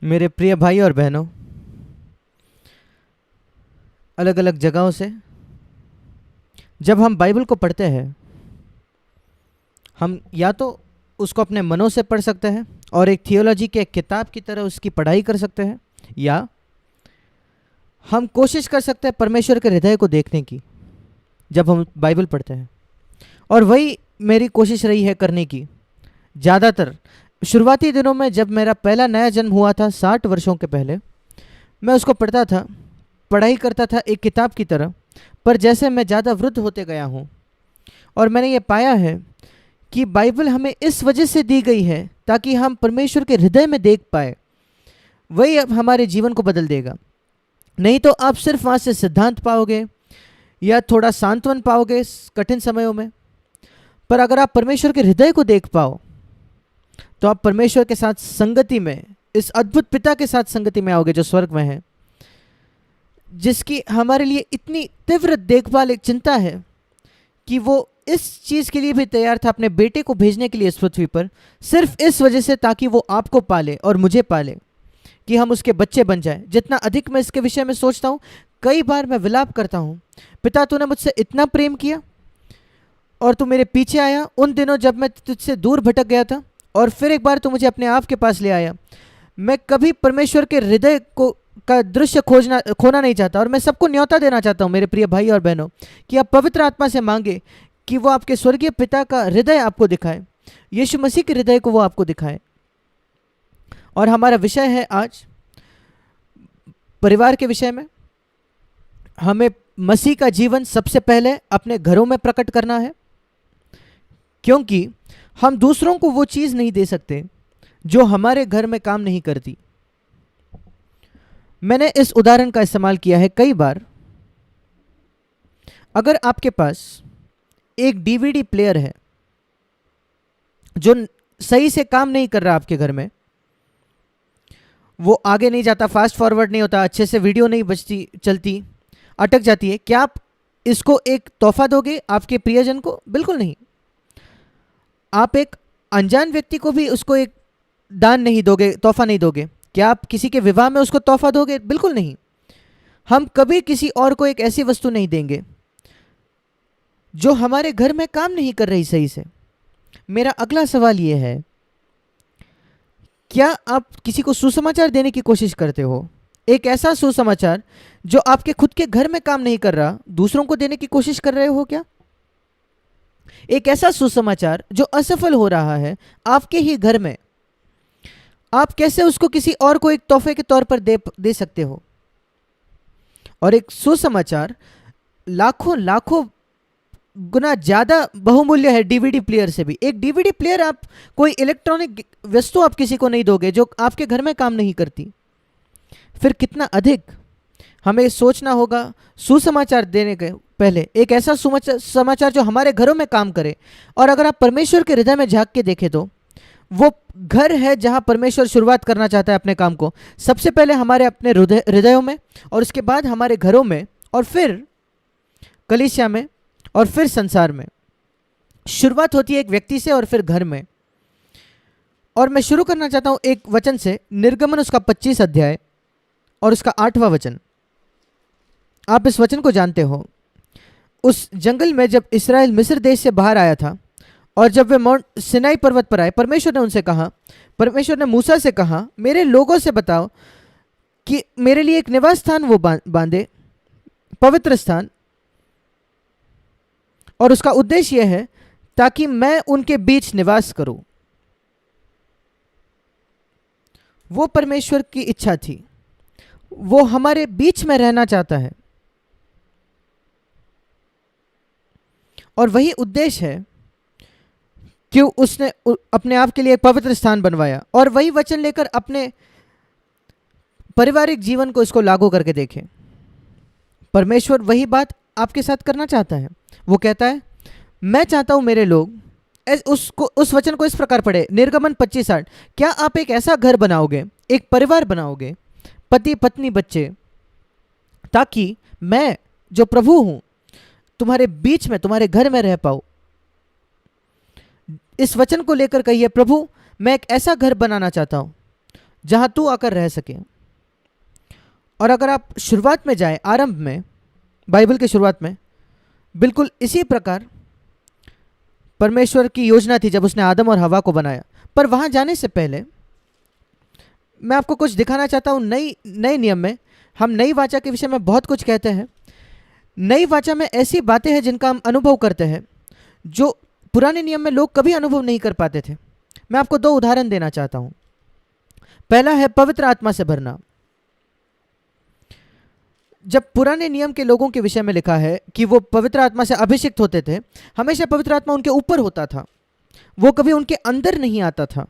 मेरे प्रिय भाई और बहनों, अलग अलग जगहों से जब हम बाइबल को पढ़ते हैं, हम या तो उसको अपने मनों से पढ़ सकते हैं और एक थियोलॉजी के एक किताब की तरह उसकी पढ़ाई कर सकते हैं, या हम कोशिश कर सकते हैं परमेश्वर के हृदय को देखने की जब हम बाइबल पढ़ते हैं। और वही मेरी कोशिश रही है करने की। ज़्यादातर शुरुआती दिनों में जब मेरा पहला नया जन्म हुआ था 60 वर्षों के पहले, मैं उसको पढ़ता था, पढ़ाई करता था एक किताब की तरह। पर जैसे मैं ज़्यादा वृद्ध होते गया हूँ और मैंने ये पाया है कि बाइबल हमें इस वजह से दी गई है ताकि हम परमेश्वर के हृदय में देख पाए, वही अब हमारे जीवन को बदल देगा। नहीं तो आप सिर्फ वहाँ से सिद्धांत पाओगे या थोड़ा सांत्वन पाओगे इस कठिन समयों में। पर अगर आप परमेश्वर के हृदय को देख पाओ तो आप परमेश्वर के साथ संगति में, इस अद्भुत पिता के साथ संगति में आओगे जो स्वर्ग में है, जिसकी हमारे लिए इतनी तीव्र देखभाल, एक चिंता है कि वो इस चीज़ के लिए भी तैयार था अपने बेटे को भेजने के लिए इस पृथ्वी पर, सिर्फ इस वजह से ताकि वो आपको पाले और मुझे पाले, कि हम उसके बच्चे बन जाएं। जितना अधिक मैं इसके विषय में सोचता हूँ, कई बार मैं विलाप करता हूँ, पिता तूने मुझसे इतना प्रेम किया और तू मेरे पीछे आया उन दिनों जब मैं तुझसे दूर भटक गया था, और फिर एक बार तू मुझे अपने आप के पास ले आया। मैं कभी परमेश्वर के हृदय को का दृश्य खोना नहीं चाहता। और मैं सबको न्योता देना चाहता हूँ मेरे प्रिय भाई और बहनों, कि आप पवित्र आत्मा से मांगे कि वो आपके स्वर्गीय पिता का हृदय आपको दिखाए, यीशु मसीह के हृदय को वो आपको दिखाए। और हमारा विषय है आज परिवार के विषय में। हमें मसीह का जीवन सबसे पहले अपने घरों में प्रकट करना है, क्योंकि हम दूसरों को वो चीज़ नहीं दे सकते जो हमारे घर में काम नहीं करती। मैंने इस उदाहरण का इस्तेमाल किया है कई बार। अगर आपके पास एक डीवीडी प्लेयर है जो सही से काम नहीं कर रहा आपके घर में, वो आगे नहीं जाता, फास्ट फॉरवर्ड नहीं होता, अच्छे से वीडियो नहीं बचती, चलती, अटक जाती है, क्या आप इसको एक तोहफा दोगे आपके प्रियजन को? बिल्कुल नहीं। आप एक अनजान व्यक्ति को भी उसको एक दान नहीं दोगे, तोहफा नहीं दोगे। क्या आप किसी के विवाह में उसको तोहफा दोगे? बिल्कुल नहीं। हम कभी किसी और को एक ऐसी वस्तु नहीं देंगे जो हमारे घर में काम नहीं कर रही सही से। मेरा अगला सवाल यह है, क्या आप किसी को सुसमाचार देने की कोशिश करते हो? एक ऐसा सुसमाचार जो आपके खुद के घर में काम नहीं कर रहा, दूसरों को देने की कोशिश कर रहे हो क्या? एक ऐसा सुसमाचार जो असफल हो रहा है आपके ही घर में, आप कैसे उसको किसी और को एक तोहफे के तौर पर दे सकते हो? और एक सुसमाचार लाखों लाखों गुना ज़्यादा बहुमूल्य है डीवीडी प्लेयर से भी। एक डीवीडी प्लेयर, आप कोई इलेक्ट्रॉनिक वस्तु आप किसी को नहीं दोगे जो आपके घर में काम नहीं करती। फिर कितना अधिक हमें सोचना होगा सुसमाचार देने के पहले, एक ऐसा समाचार जो हमारे घरों में काम करे। और अगर आप परमेश्वर के हृदय में झांक के देखें तो वो घर है जहां परमेश्वर शुरुआत करना चाहता है अपने काम को। सबसे पहले हमारे अपने हृदयों में, और उसके बाद हमारे घरों में, और फिर कलीसिया में, और फिर संसार में। शुरुआत होती है एक व्यक्ति से और फिर घर में। और मैं शुरू करना चाहता हूं एक वचन से, निर्गमन उसका 25 अध्याय और उसका 8वां वचन। आप इस वचन को जानते हो। उस जंगल में जब इस्राएल मिस्र देश से बाहर आया था और जब वे माउंट सिनाई पर्वत पर आए, परमेश्वर ने उनसे कहा, परमेश्वर ने मूसा से कहा, मेरे लोगों से बताओ कि मेरे लिए एक निवास स्थान वो बांधे, पवित्र स्थान। और उसका उद्देश्य यह है ताकि मैं उनके बीच निवास करूं। वो परमेश्वर की इच्छा थी, वो हमारे बीच में रहना चाहता है। और वही उद्देश्य है कि उसने अपने आप के लिए एक पवित्र स्थान बनवाया। और वही वचन लेकर अपने पारिवारिक जीवन को इसको लागू करके देखें। परमेश्वर वही बात आपके साथ करना चाहता है। वो कहता है, मैं चाहता हूं मेरे लोग उस वचन को इस प्रकार पढ़े, निर्गमन 25:8, क्या आप एक ऐसा घर बनाओगे, एक परिवार बनाओगे, पति पत्नी बच्चे, ताकि मैं जो प्रभु हूं तुम्हारे बीच में, तुम्हारे घर में रह पाऊं। इस वचन को लेकर कहिए, प्रभु मैं एक ऐसा घर बनाना चाहता हूं जहां तू आकर रह सके। और अगर आप शुरुआत में जाए, आरंभ में, बाइबल के शुरुआत में, बिल्कुल इसी प्रकार परमेश्वर की योजना थी जब उसने आदम और हवा को बनाया। पर वहां जाने से पहले मैं आपको कुछ दिखाना चाहता हूं। नए नियम में हम नई वाचा के विषय में बहुत कुछ कहते हैं। नई वाचा में ऐसी बातें हैं जिनका हम अनुभव करते हैं जो पुराने नियम में लोग कभी अनुभव नहीं कर पाते थे। मैं आपको दो उदाहरण देना चाहता हूं। पहला है पवित्र आत्मा से भरना। जब पुराने नियम के लोगों के विषय में लिखा है कि वो पवित्र आत्मा से अभिषिक्त होते थे, हमेशा पवित्र आत्मा उनके ऊपर होता था, वो कभी उनके अंदर नहीं आता था।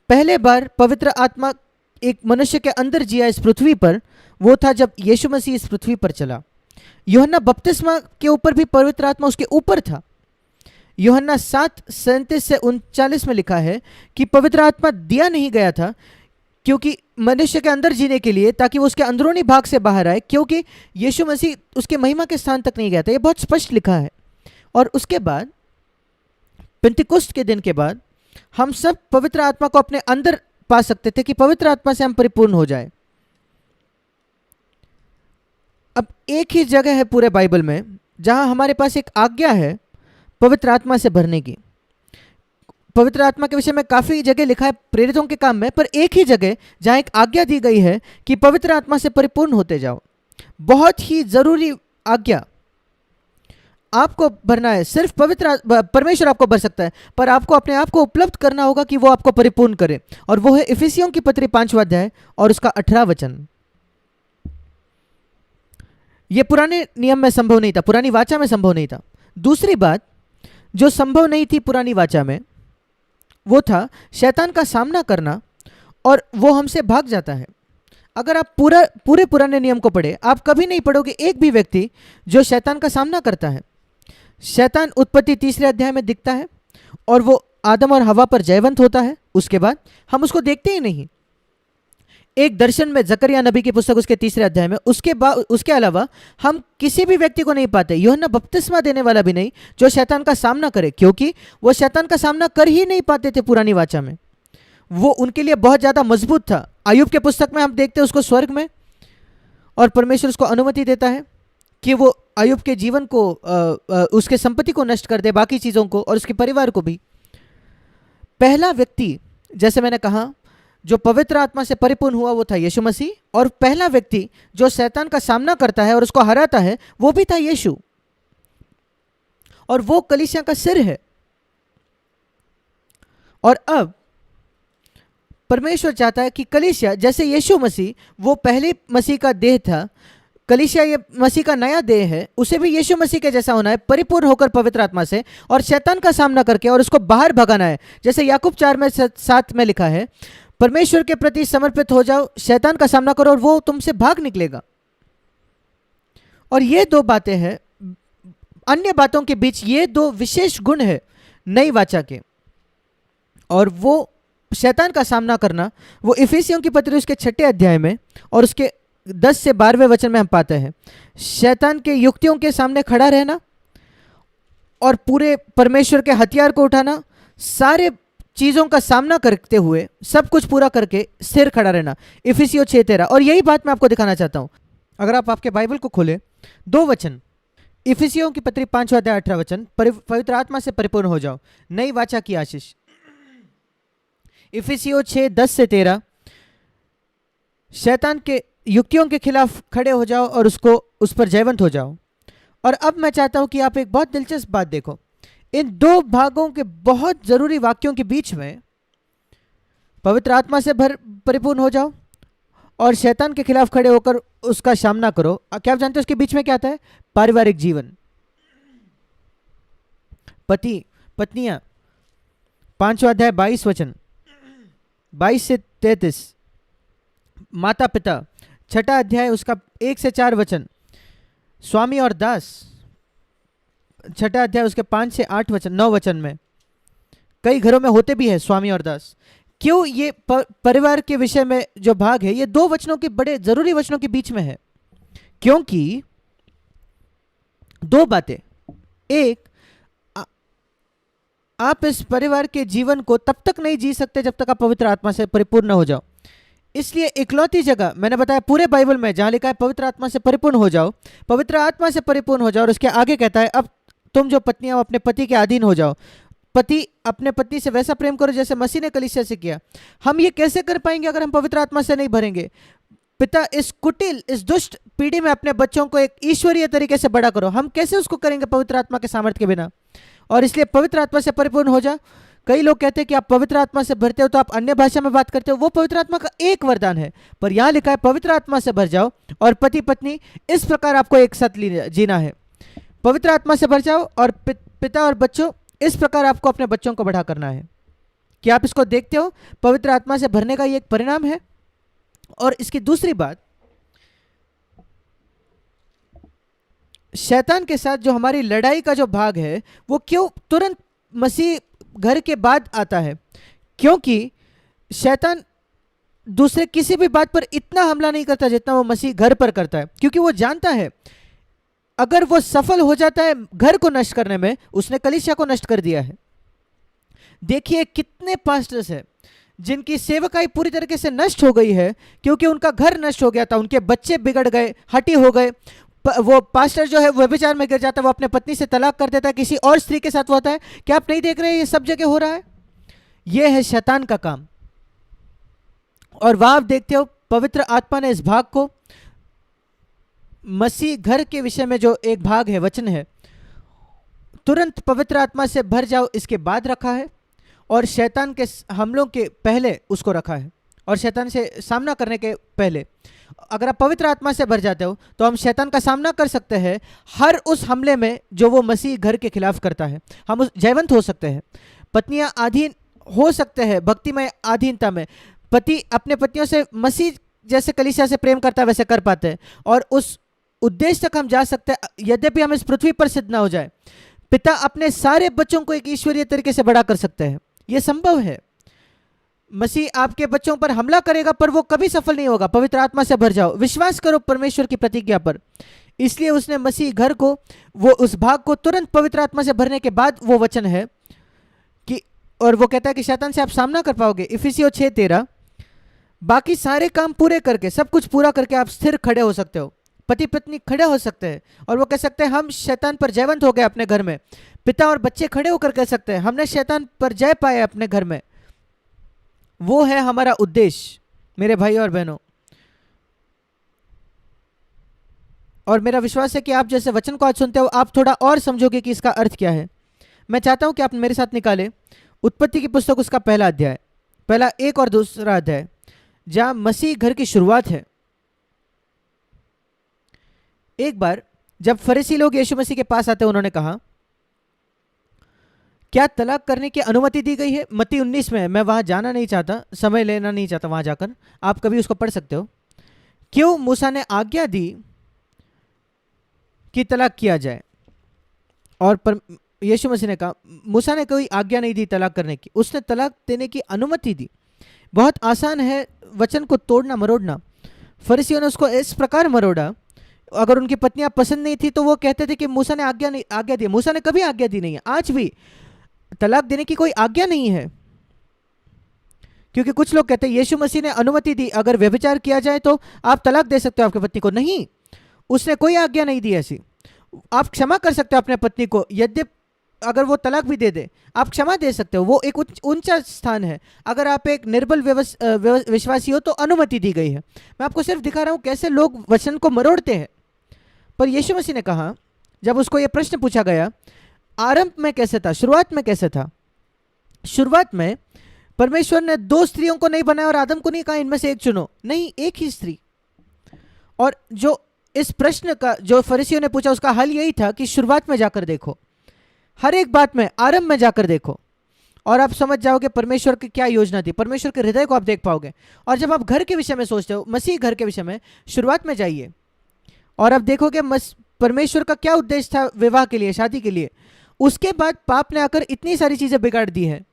पहले बार पवित्र आत्मा एक मनुष्य के अंदर जिया इस पृथ्वी पर, वो था जब यीशु मसीह इस पृथ्वी पर चला। यूहन्ना बपतिस्मा के ऊपर भी पवित्र आत्मा उसके ऊपर था। यूहन्ना 7:37 से 39 में लिखा है कि पवित्र आत्मा दिया नहीं गया था क्योंकि मनुष्य के अंदर जीने के लिए, ताकि वो उसके अंदरूनी भाग से बाहर आए, क्योंकि यीशु मसीह उसके महिमा के स्थान तक नहीं गया था। ये बहुत स्पष्ट लिखा है। और उसके बाद पेंतिकुस्त के दिन के बाद हम सब पवित्र आत्मा को अपने अंदर पा सकते थे कि पवित्र आत्मा से हम परिपूर्ण हो जाए। अब एक ही जगह है पूरे बाइबल में जहां हमारे पास एक आज्ञा है पवित्र आत्मा से भरने की। पवित्र आत्मा के विषय में काफी जगह लिखा है प्रेरितों के काम में, पर एक ही जगह जहां एक आज्ञा दी गई है कि पवित्र आत्मा से परिपूर्ण होते जाओ। बहुत ही जरूरी आज्ञा। आपको भरना है, सिर्फ परमेश्वर आपको भर सकता है, पर आपको अपने आप को उपलब्ध करना होगा कि वो आपको परिपूर्ण करे। और वो है इफिसियों की पत्री 5वां अध्याय और उसका 18 वचन। ये पुराने नियम में संभव नहीं था, पुरानी वाचा में संभव नहीं था। दूसरी बात जो संभव नहीं थी पुरानी वाचा में, वो था शैतान का सामना करना, और वो हमसे भाग जाता है। अगर आप पूरे पुराने नियम को पढ़े, आप कभी नहीं पढ़ोगे एक भी व्यक्ति जो शैतान का सामना करता है। शैतान उत्पत्ति 3 अध्याय में दिखता है और वो आदम और हवा पर जयवंत होता है। उसके बाद हम उसको देखते ही नहीं। एक दर्शन में जकरिया नबी की पुस्तक उसके 3 अध्याय में, उसके अलावा हम किसी भी व्यक्ति को नहीं पाते, यूहन्ना बपतिस्मा देने वाला भी नहीं, जो शैतान का सामना करे, क्योंकि वो शैतान का सामना कर ही नहीं पाते थे पुरानी वाचा में। वो उनके लिए बहुत ज्यादा मजबूत था। अय्यूब के पुस्तक में हम देखते हैं उसको स्वर्ग में, और परमेश्वर उसको अनुमति देता है कि वो अय्यूब के जीवन को, उसके संपत्ति को नष्ट कर दे, बाकी चीजों को और उसके परिवार को भी। पहला व्यक्ति, जैसे मैंने कहा, जो पवित्र आत्मा से परिपूर्ण हुआ वो था यीशु मसीह, और पहला व्यक्ति जो शैतान का सामना करता है और उसको हराता है वो भी था यीशु, और वो कलीसिया का सिर है। और अब परमेश्वर चाहता है कि कलीसिया, जैसे यीशु मसीह वो पहले मसीह का देह था, कलीसिया ये मसीह का नया देह है, उसे भी यीशु मसीह के जैसा होना है, परिपूर्ण होकर पवित्र आत्मा से, और शैतान का सामना करके और उसको बाहर भगाना है। जैसे याकूब 4:7 में लिखा है, परमेश्वर के प्रति समर्पित हो जाओ, शैतान का सामना करो और वो तुमसे भाग निकलेगा। और ये दो बातें हैं, अन्य बातों के बीच ये दो विशेष गुण है नई वाचा के। और वो शैतान का सामना करना, वो इफिसियों की पत्री उसके 6 अध्याय में और उसके 10 से 12वें वचन में हम पाते हैं। शैतान के युक्तियों के सामने खड़ा रहना और पूरे परमेश्वर के हथियार को उठाना, सारे चीजों का सामना करते हुए सब कुछ पूरा करके स्थिर खड़ा रहना। इफिसियों 6:13। और यही बात मैं आपको दिखाना चाहता हूं। अगर आप आपके बाइबल को खोले, 2 वचन, इफिसियों की पत्री 5वां अध्याय 18 वचन, पवित्र आत्मा से परिपूर्ण हो जाओ, नई वाचा की आशीष। इफिसियों 6:10 से 13, शैतान के युक्तियों के खिलाफ खड़े हो जाओ और उस पर जयवंत हो जाओ। और अब मैं चाहता हूं कि आप एक बहुत दिलचस्प बात देखो। इन दो भागों के बहुत जरूरी वाक्यों के बीच में, पवित्र आत्मा से परिपूर्ण हो जाओ और शैतान के खिलाफ खड़े होकर उसका सामना करो। क्या आप जानते हो उसके बीच में क्या आता है? पारिवारिक जीवन, पति पत्नियां, 5वां अध्याय 22 वचन, 22 से 33, माता पिता, 6 अध्याय उसका 1 से 4 वचन, स्वामी और दास, 6 अध्याय उसके 5 से 8 वचन, 9 वचन में। कई घरों में होते भी है स्वामी और दास। क्यों ये परिवार के विषय में जो भाग है, ये 2 वचनों के, बड़े जरूरी वचनों के बीच में है, क्योंकि 2 बातें। एक, आप इस परिवार के जीवन को तब तक नहीं जी सकते जब तक आप पवित्र आत्मा से परिपूर्ण न हो जाओ। इसलिए इकलौती जगह मैंने बताया पूरे बाइबल में जहां लिखा है पवित्र आत्मा से परिपूर्ण हो जाओ, पवित्र आत्मा से परिपूर्ण हो जाओ, और उसके आगे कहता है अब तुम जो पत्नियां हो अपने पति के अधीन हो जाओ, पति अपने पत्नी से वैसा प्रेम करो जैसे मसीह ने कलीसिया से किया। हम ये कैसे कर पाएंगे अगर हम पवित्र आत्मा से नहीं भरेंगे? पिता, इस कुटिल, इस दुष्ट पीढ़ी में अपने बच्चों को एक ईश्वरीय तरीके से बड़ा करो। हम कैसे उसको करेंगे पवित्र आत्मा के सामर्थ्य के बिना? और इसलिए पवित्र आत्मा से परिपूर्ण हो जा। कई लोग कहते हैं कि आप पवित्र आत्मा से भरते हो तो आप अन्य भाषा में बात करते हो, वो पवित्र आत्मा का एक वरदान है, पर यहां लिखा है पवित्र आत्मा से भर जाओ और पति पत्नी इस प्रकार आपको एक साथ जीना है। पवित्र आत्मा से भर जाओ और पिता और बच्चों इस प्रकार आपको अपने बच्चों को बड़ा करना है। क्या आप इसको देखते हो? पवित्र आत्मा से भरने का ये एक परिणाम है। और इसकी दूसरी बात, शैतान के साथ जो हमारी लड़ाई का जो भाग है वो क्यों तुरंत मसीह घर के बाद आता है? क्योंकि शैतान दूसरे किसी भी बात पर इतना हमला नहीं करता जितना वो मसीह घर पर करता है, क्योंकि वो जानता है अगर वो सफल हो जाता है घर को नष्ट करने में, उसने कलीसिया को नष्ट कर दिया है। देखिए कितने पास्टर्स हैं जिनकी सेवकाई पूरी तरीके से नष्ट हो गई है क्योंकि उनका घर नष्ट हो गया था, उनके बच्चे बिगड़ गए, हठी हो गए। वो पास्टर जो है वो व्यभिचार में गिर जाता है, वो अपने पत्नी से तलाक कर देता है, किसी और स्त्री के साथ होता है। क्या आप नहीं देख रहे हैं ये सब जगह हो रहा है? ये है शैतान का काम। और वहां आप देखते हो पवित्र आत्मा ने इस भाग को, मसीह घर के विषय में जो एक भाग है, वचन है, तुरंत पवित्र आत्मा से भर जाओ इसके बाद रखा है, और शैतान के हमलों के पहले उसको रखा है, और शैतान से सामना करने के पहले। अगर आप पवित्र आत्मा से भर जाते हो तो हम शैतान का सामना कर सकते हैं हर उस हमले में जो वो मसीह घर के खिलाफ करता है। हम उस जयवंत हो सकते हैं, पत्नियां अधीन हो सकते हैं भक्तिमय अधीनता में, पति अपने पत्नियों से मसीह जैसे कलीसिया से प्रेम करता है वैसे कर पाते हैं, और उस उद्देश्य तक हम जा सकते हैं यद्यपि हम इस पृथ्वी पर सिद्ध ना हो जाए। पिता अपने सारे बच्चों को एक ईश्वरीय तरीके से बड़ा कर सकते हैं, यह संभव है। मसीह आपके बच्चों पर हमला करेगा पर वो कभी सफल नहीं होगा। पवित्र आत्मा से भर जाओ, विश्वास करो परमेश्वर की प्रतिज्ञा पर। इसलिए उसने मसीह घर को, वो उस भाग को तुरंत पवित्र आत्मा से भरने के बाद वो वचन है कि, और वो कहता है कि शैतान से आप सामना कर पाओगे। इफिसियों 6:13, बाकी सारे काम पूरे करके, सब कुछ पूरा करके आप स्थिर खड़े हो सकते हो, पति पत्नी खड़े हो सकते हैं, और वो कह सकते हैं हम शैतान पर जयवंत हो गए अपने घर में। पिता और बच्चे खड़े होकर कह सकते हैं हमने शैतान पर जय पाया अपने घर में। वो है हमारा उद्देश्य मेरे भाई और बहनों। और मेरा विश्वास है कि आप जैसे वचन को आज सुनते हो आप थोड़ा और समझोगे कि इसका अर्थ क्या है। मैं चाहता हूं कि आप मेरे साथ निकालें उत्पत्ति की पुस्तक, उसका पहला अध्याय, पहला 1 और दूसरा अध्याय, जहां मसीह घर की शुरुआत है। एक बार जब फरीसी लोग यीशु मसीह के पास आते, उन्होंने कहा क्या तलाक करने की अनुमति दी गई है? मत्ती 19 में, मैं वहां जाना नहीं चाहता, समय लेना नहीं चाहता वहां जाकर, आप कभी उसको पढ़ सकते हो। क्यों मूसा ने आज्ञा दी कि तलाक किया जाए? और यीशु मसीह ने कहा मूसा ने कोई आज्ञा नहीं दी तलाक करने की, उसने तलाक देने की अनुमति दी। बहुत आसान है वचन को तोड़ना मरोड़ना। फरीसियों ने उसको इस प्रकार मरोड़ा, अगर उनकी पत्नियां पसंद नहीं थी तो वो कहते थे कि मूसा ने आज्ञा दी। मूसा ने कभी आज्ञा दी नहीं है, आज भी तलाक देने की कोई आज्ञा नहीं है। क्योंकि कुछ लोग कहते हैं यीशु मसीह ने अनुमति दी, अगर व्यभिचार किया जाए तो आप तलाक दे सकते हो आपकी पत्नी को। नहीं, उसने कोई आज्ञा नहीं दी ऐसी। आप क्षमा कर सकते हो अपने पत्नी को, यद्यपि अगर वो तलाक भी दे दे आप क्षमा दे सकते हो, वो एक ऊंचा स्थान है। अगर आप एक निर्बल विश्वासी हो तो अनुमति दी गई है। मैं आपको सिर्फ दिखा रहा हूं कैसे लोग वचन को मरोड़ते हैं। पर यीशु मसीह ने कहा, जब उसको यह प्रश्न पूछा गया आरंभ में कैसे था, शुरुआत में कैसे था? शुरुआत में परमेश्वर ने 2 स्त्रियों को नहीं बनाया और आदम को नहीं कहा इनमें से एक चुनो, नहीं, एक ही स्त्री। और जो इस प्रश्न का जो फरीसियों ने पूछा उसका हल यही था कि शुरुआत में जाकर देखो, हर एक बात में आरंभ में जाकर देखो, और आप समझ जाओगे परमेश्वर की क्या योजना थी। परमेश्वर के हृदय को आप देख पाओगे। और जब आप घर के विषय में सोचते हो, मसीह घर के विषय में, शुरुआत में जाइए और आप देखोगे परमेश्वर का क्या उद्देश्य था विवाह के लिए, शादी के लिए। उसके बाद पाप ने आकर इतनी सारी चीजें बिगाड़ दी है।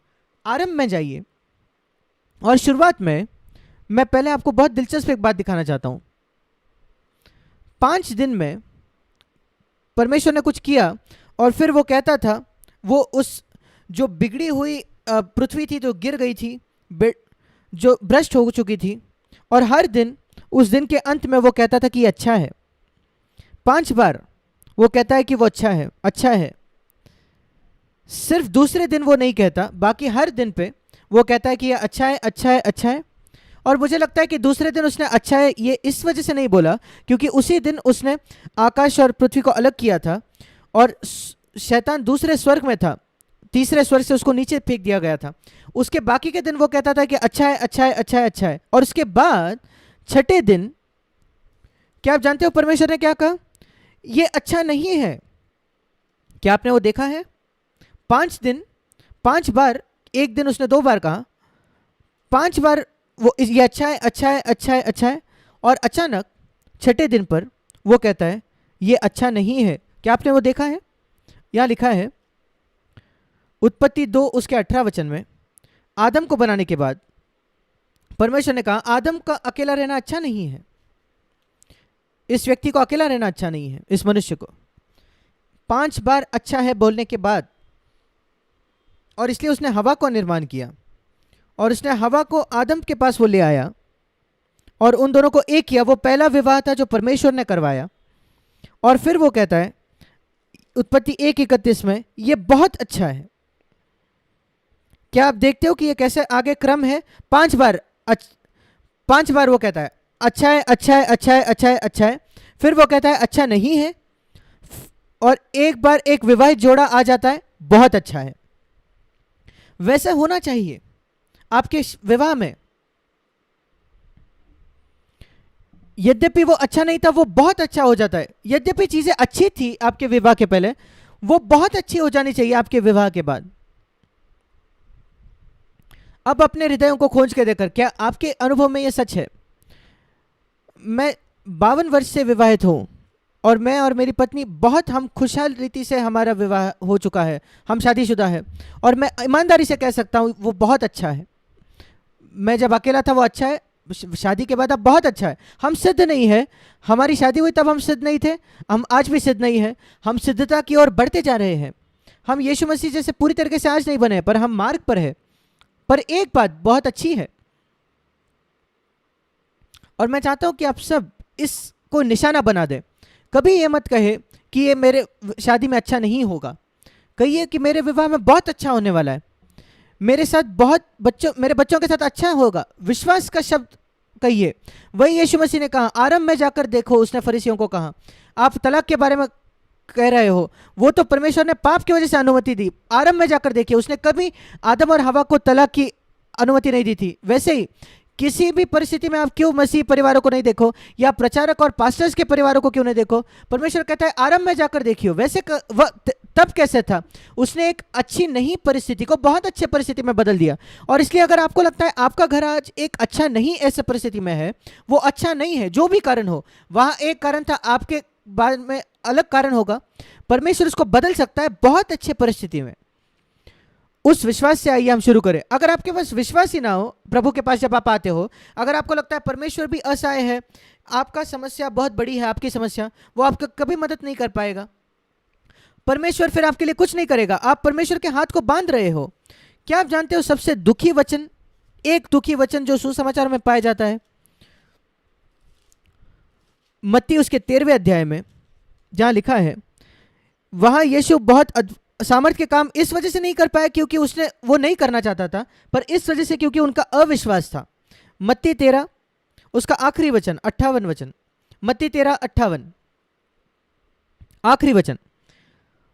आरंभ में जाइए और शुरुआत में, मैं पहले आपको बहुत दिलचस्प एक बात दिखाना चाहता हूं। 5 दिन में परमेश्वर ने कुछ किया और फिर वो कहता था, वो उस जो बिगड़ी हुई पृथ्वी थी, जो गिर गई थी, जो भ्रष्ट हो चुकी थी, और हर दिन उस दिन के अंत में वो कहता था कि ये अच्छा है। 5 बार वो कहता है कि वो अच्छा है, अच्छा है। सिर्फ दूसरे दिन वो नहीं कहता, बाकी हर दिन पे वो कहता है कि ये अच्छा है, अच्छा है, अच्छा है। और मुझे लगता है कि दूसरे दिन उसने अच्छा है ये इस वजह से नहीं बोला क्योंकि उसी दिन उसने आकाश और पृथ्वी को अलग किया था और शैतान दूसरे स्वर्ग में था, तीसरे स्वर्ग से उसको नीचे फेंक दिया गया था। उसके बाकी के दिन वो कहता था कि अच्छा है, अच्छा है, अच्छा है, अच्छा है। और उसके बाद छठे दिन क्या आप जानते हो परमेश्वर ने क्या कहा? ये अच्छा नहीं है। क्या आपने वो देखा है? 5 दिन, 5 बार, एक दिन उसने 2 बार कहा, 5 बार वो ये अच्छा है, अच्छा है, अच्छा है, अच्छा है। और अचानक छठे दिन पर वो कहता है ये अच्छा नहीं है। क्या आपने वो देखा है? यहां लिखा है उत्पत्ति 2 उसके 18 वचन में, आदम को बनाने के बाद परमेश्वर ने कहा आदम का अकेला रहना अच्छा नहीं है, इस व्यक्ति को अकेला रहना अच्छा नहीं है, इस मनुष्य को। 5 बार अच्छा है बोलने के बाद, और इसलिए उसने हवा को निर्माण किया और उसने हवा को आदम के पास वो ले आया और उन दोनों को एक किया। वो पहला विवाह था जो परमेश्वर ने करवाया। और फिर वो कहता है उत्पत्ति 1:31 में ये बहुत अच्छा है। क्या आप देखते हो कि ये कैसे आगे क्रम है? 5 बार 5 बार वो कहता है अच्छा है, अच्छा है, अच्छा है, अच्छा है, अच्छा है। फिर वो कहता है अच्छा नहीं है, और एक बार एक विवाहित जोड़ा आ जाता है, बहुत अच्छा है। वैसा होना चाहिए आपके विवाह में। यद्यपि वो अच्छा नहीं था, वो बहुत अच्छा हो जाता है। यद्यपि चीजें अच्छी थी आपके विवाह के पहले, वो बहुत अच्छी हो जानी चाहिए आपके विवाह के बाद। अब अपने हृदयों को खोज के देखकर क्या आपके अनुभव में यह सच है? मैं 52 वर्ष से विवाहित हूं और मैं और मेरी पत्नी बहुत हम खुशहाल रीति से हमारा विवाह हो चुका है, हम शादीशुदा है। और मैं ईमानदारी से कह सकता हूँ वो बहुत अच्छा है। मैं जब अकेला था वो अच्छा है, शादी के बाद अब बहुत अच्छा है। हम सिद्ध नहीं है, हमारी शादी हुई तब हम सिद्ध नहीं थे, हम आज भी सिद्ध नहीं है। हम सिद्धता की ओर बढ़ते जा रहे हैं। हम यीशु मसीह जैसे पूरी तरीके से आज नहीं बने, पर हम मार्ग पर है। पर एक बात बहुत अच्छी है और मैं चाहता हूं कि आप सब इसको निशाना बना दें। कभी ये मत कहे कि ये मेरे शादी में अच्छा नहीं होगा, कहिए कि मेरे विवाह में बहुत अच्छा होने वाला है, मेरे साथ बहुत मेरे बच्चों के साथ अच्छा होगा। विश्वास का शब्द कहिए। वही यीशु मसीह ने कहा आरंभ में जाकर देखो, उसने फरीसियों को कहा। आप तलाक के बारे में कह रहे हो, वो तो परमेश्वर ने पाप की वजह से अनुमति दी। आरंभ में जाकर देखिए, उसने कभी आदम और हवा को तलाक की अनुमति नहीं दी थी। वैसे ही किसी भी परिस्थिति में आप क्यों मसीह परिवारों को नहीं देखो, या प्रचारक और पास्टर्स के परिवारों को क्यों नहीं देखो? परमेश्वर कहता है आरंभ में जाकर देखियो। वैसे तब कैसे था? उसने एक अच्छी नहीं परिस्थिति को बहुत अच्छे परिस्थिति में बदल दिया। और इसलिए अगर आपको लगता है आपका घर आज एक अच्छा नहीं ऐसे परिस्थिति में है, वो अच्छा नहीं है, जो भी कारण हो, वहां एक कारण था, आपके बाद में अलग कारण होगा। परमेश्वर उसको बदल सकता है बहुत अच्छे परिस्थिति में। उस विश्वास से आइए हम शुरू करें। अगर आपके पास विश्वास ही ना हो प्रभु के पास, जब आप आते हो, अगर आपको लगता है परमेश्वर भी असहाय है, आपका समस्या बहुत बड़ी है, आपकी समस्या, वो आपको कभी मदद नहीं कर पाएगा। परमेश्वर फिर आपके लिए कुछ नहीं करेगा। आप परमेश्वर के हाथ को बांध रहे हो। क्या आप जानते हो सबसे दुखी वचन, एक दुखी वचन जो सुसमाचार में पाया जाता है, मत्ती उसके 13वें अध्याय में, जहां लिखा है, वहां यीशु बहुत सामर्थ के काम इस वजह से नहीं कर पाया क्योंकि उसने वो नहीं करना चाहता था, पर इस वजह से क्योंकि उनका अविश्वास था। मत्ती 13 उसका आखिरी वचन 58 वचन, मत्ती 13:58 आखिरी वचन।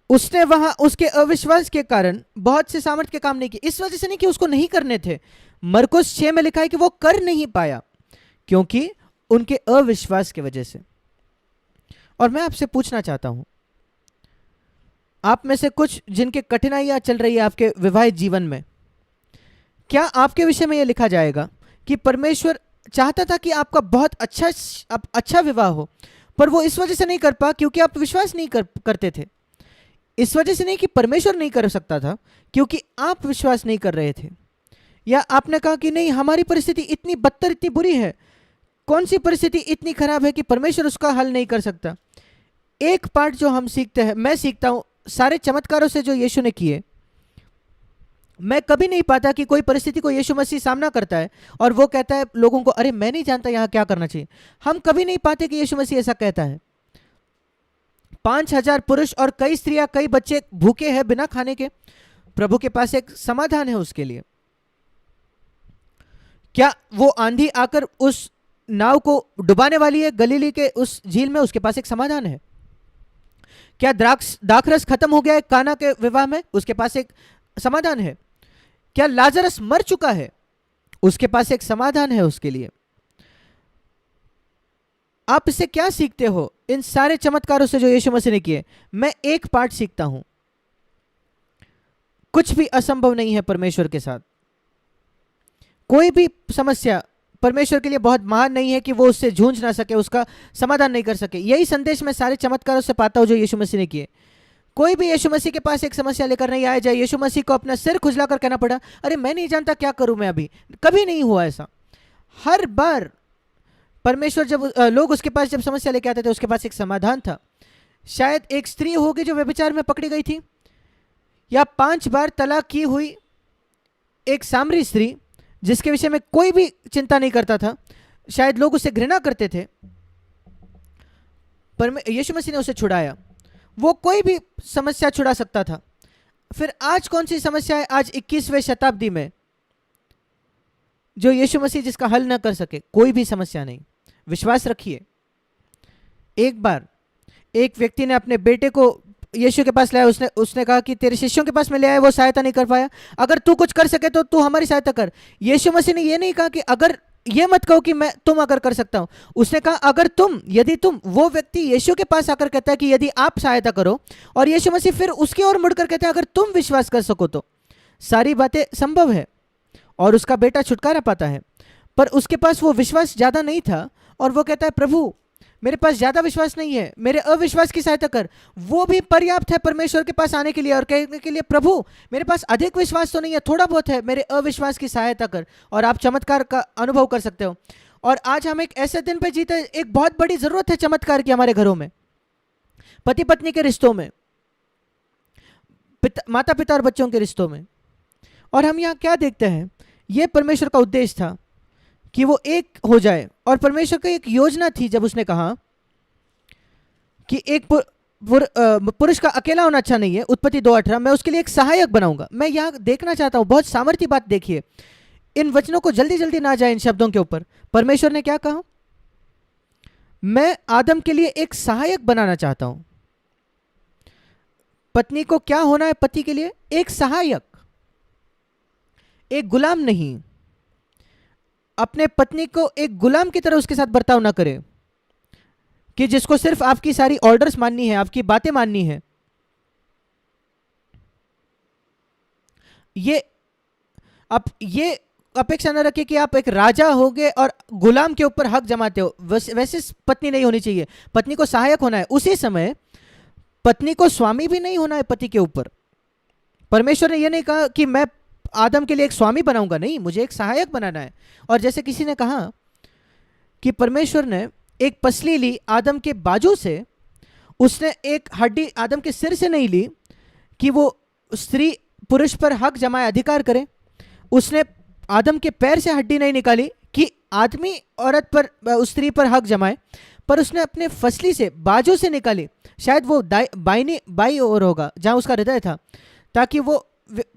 उसने वहां उसके अविश्वास के कारण बहुत से सामर्थ के काम नहीं किए। इस वजह से नहीं कि उसको नहीं करने थे। मरकुस 6 में लिखा है कि वो कर नहीं पाया क्योंकि उनके अविश्वास की वजह से। और मैं आपसे पूछना चाहता हूं, आप में से कुछ जिनके कठिनाइयां चल रही है आपके विवाहित जीवन में, क्या आपके विषय में यह लिखा जाएगा कि परमेश्वर चाहता था कि आपका बहुत अच्छा विवाह हो, पर वो इस वजह से नहीं कर पा क्योंकि आप विश्वास नहीं करते थे? इस वजह से नहीं कि परमेश्वर नहीं कर सकता था, क्योंकि आप विश्वास नहीं कर रहे थे। या आपने कहा कि नहीं, हमारी परिस्थिति इतनी बदतर, इतनी बुरी है, कौन सी परिस्थिति इतनी खराब है कि परमेश्वर उसका हल नहीं कर सकता? एक पार्ट जो हम सीखते हैं, मैं सीखता हूं सारे चमत्कारों से जो यीशु ने किए, मैं कभी नहीं पाता कि कोई परिस्थिति को यीशु मसीह सामना करता है और वो कहता है लोगों को, अरे मैं नहीं जानता यहाँ क्या करना चाहिए। हम कभी नहीं पाते कि यीशु मसीह ऐसा कहता है। 5,000 पुरुष और कई स्त्रियां, कई बच्चे भूखे हैं बिना खाने के, प्रभु के पास एक समाधान है उसके लिए। क्या वो आंधी आकर उस नाव को डुबाने वाली है गलीली के उस झील में? उसके पास एक समाधान है। क्या दाखरस खत्म हो गया है काना के विवाह में? उसके पास एक समाधान है। क्या लाजरस मर चुका है? उसके पास एक समाधान है उसके लिए। आप इससे क्या सीखते हो इन सारे चमत्कारों से जो यीशु मसीह ने किए? मैं एक पाठ सीखता हूं, कुछ भी असंभव नहीं है परमेश्वर के साथ। कोई भी समस्या परमेश्वर के लिए बहुत महान नहीं है कि वो उससे जूझ ना सके, उसका समाधान नहीं कर सके। यही संदेश मैं सारे चमत्कारों से पाता हूं जो यीशु मसीह ने किए। कोई भी यीशु मसीह के पास एक समस्या लेकर नहीं आया जाए यीशु मसीह को अपना सिर खुजलाकर कहना पड़ा, अरे मैं नहीं जानता क्या करूं मैं अभी। कभी नहीं हुआ ऐसा। हर बार परमेश्वर जब लोग उसके पास जब समस्या लेके आते थे उसके पास एक समाधान था। शायद एक स्त्री होगी जो व्यभिचार में पकड़ी गई थी, या 5 बार तलाक की हुई एक सामरी स्त्री जिसके विषय में कोई भी चिंता नहीं करता था, शायद लोग उसे घृणा करते थे, पर यीशु मसीह ने उसे छुड़ाया। वो कोई भी समस्या छुड़ा सकता था। फिर आज कौन सी समस्या है आज 21वें शताब्दी में जो यीशु मसीह जिसका हल न कर सके? कोई भी समस्या नहीं। विश्वास रखिए। एक बार एक व्यक्ति ने अपने बेटे को यीशु के पास लाया। उसने कहा कि तेरे शिष्यों के पास में ले आया, वो सहायता नहीं कर पाया, अगर तू कुछ कर सके तो तू हमारी सहायता कर। यीशु मसीह ने ये नहीं कहा कि अगर, ये मत कहो कि मैं तुम अगर कर सकता हूं। उसने कहा अगर तुम, यदि तुम, वो व्यक्ति यीशु के पास आकर कहता है कि यदि आप सहायता करो, और यीशु मसीह फिर उसकी ओर मुड़कर कहता है अगर तुम विश्वास कर सको तो सारी बातें संभव है, और उसका बेटा छुटकारा पाता है। पर उसके पास वो विश्वास ज्यादा नहीं था और वो कहता है प्रभु मेरे पास ज्यादा विश्वास नहीं है, मेरे अविश्वास की सहायता कर। वो भी पर्याप्त है परमेश्वर के पास आने के लिए और कहने के लिए प्रभु मेरे पास अधिक विश्वास तो नहीं है, थोड़ा बहुत है, मेरे अविश्वास की सहायता कर। और आप चमत्कार का अनुभव कर सकते हो। और आज हम एक ऐसे दिन पे जीते, एक बहुत बड़ी जरूरत है चमत्कार की हमारे घरों में, पति पत्नी के रिश्तों में, माता पिता और बच्चों के रिश्तों में। और हम यहाँ क्या देखते हैं? ये परमेश्वर का उद्देश्य था कि वो एक हो जाए। और परमेश्वर की एक योजना थी जब उसने कहा कि एक पुरुष का अकेला होना अच्छा नहीं है, उत्पत्ति 2:18, मैं उसके लिए एक सहायक बनाऊंगा। मैं यहाँ देखना चाहता हूं, बहुत सामर्थ्य बात देखिए। इन वचनों को जल्दी जल्दी ना जाए इन शब्दों के ऊपर। परमेश्वर ने क्या कहा? मैं आदम के लिए एक सहायक बनाना चाहता हूं। पत्नी को क्या होना है? पति के लिए एक सहायक, एक गुलाम नहीं। अपने पत्नी को एक गुलाम की तरह उसके साथ बर्ताव ना करें कि जिसको सिर्फ आपकी सारी ऑर्डर्स माननी है, आपकी बातें माननी है। ये अपेक्षा न रखिए कि आप एक राजा होगे और गुलाम के ऊपर हक जमाते हो। वैसे पत्नी नहीं होनी चाहिए। पत्नी को सहायक होना है। उसी समय पत्नी को स्वामी भी नहीं होना है पति के ऊपर। परमेश्वर ने यह नहीं कहा कि मैं आदम के लिए एक स्वामी बनाऊंगा, नहीं, मुझे एक सहायक बनाना है। और जैसे किसी ने कहा कि परमेश्वर ने एक पसली ली आदम के बाजू से, उसने एक हड्डी आदम के सिर से नहीं ली कि वो स्त्री पुरुष पर हक जमाए, अधिकार करे। उसने आदम के पैर से हड्डी नहीं निकाली कि आदमी औरत पर, उस स्त्री पर हक जमाए, पर उसने अपने फसली से, बाजू से निकाली। शायद वो बाई ओर होगा जहां उसका हृदय था, ताकि वो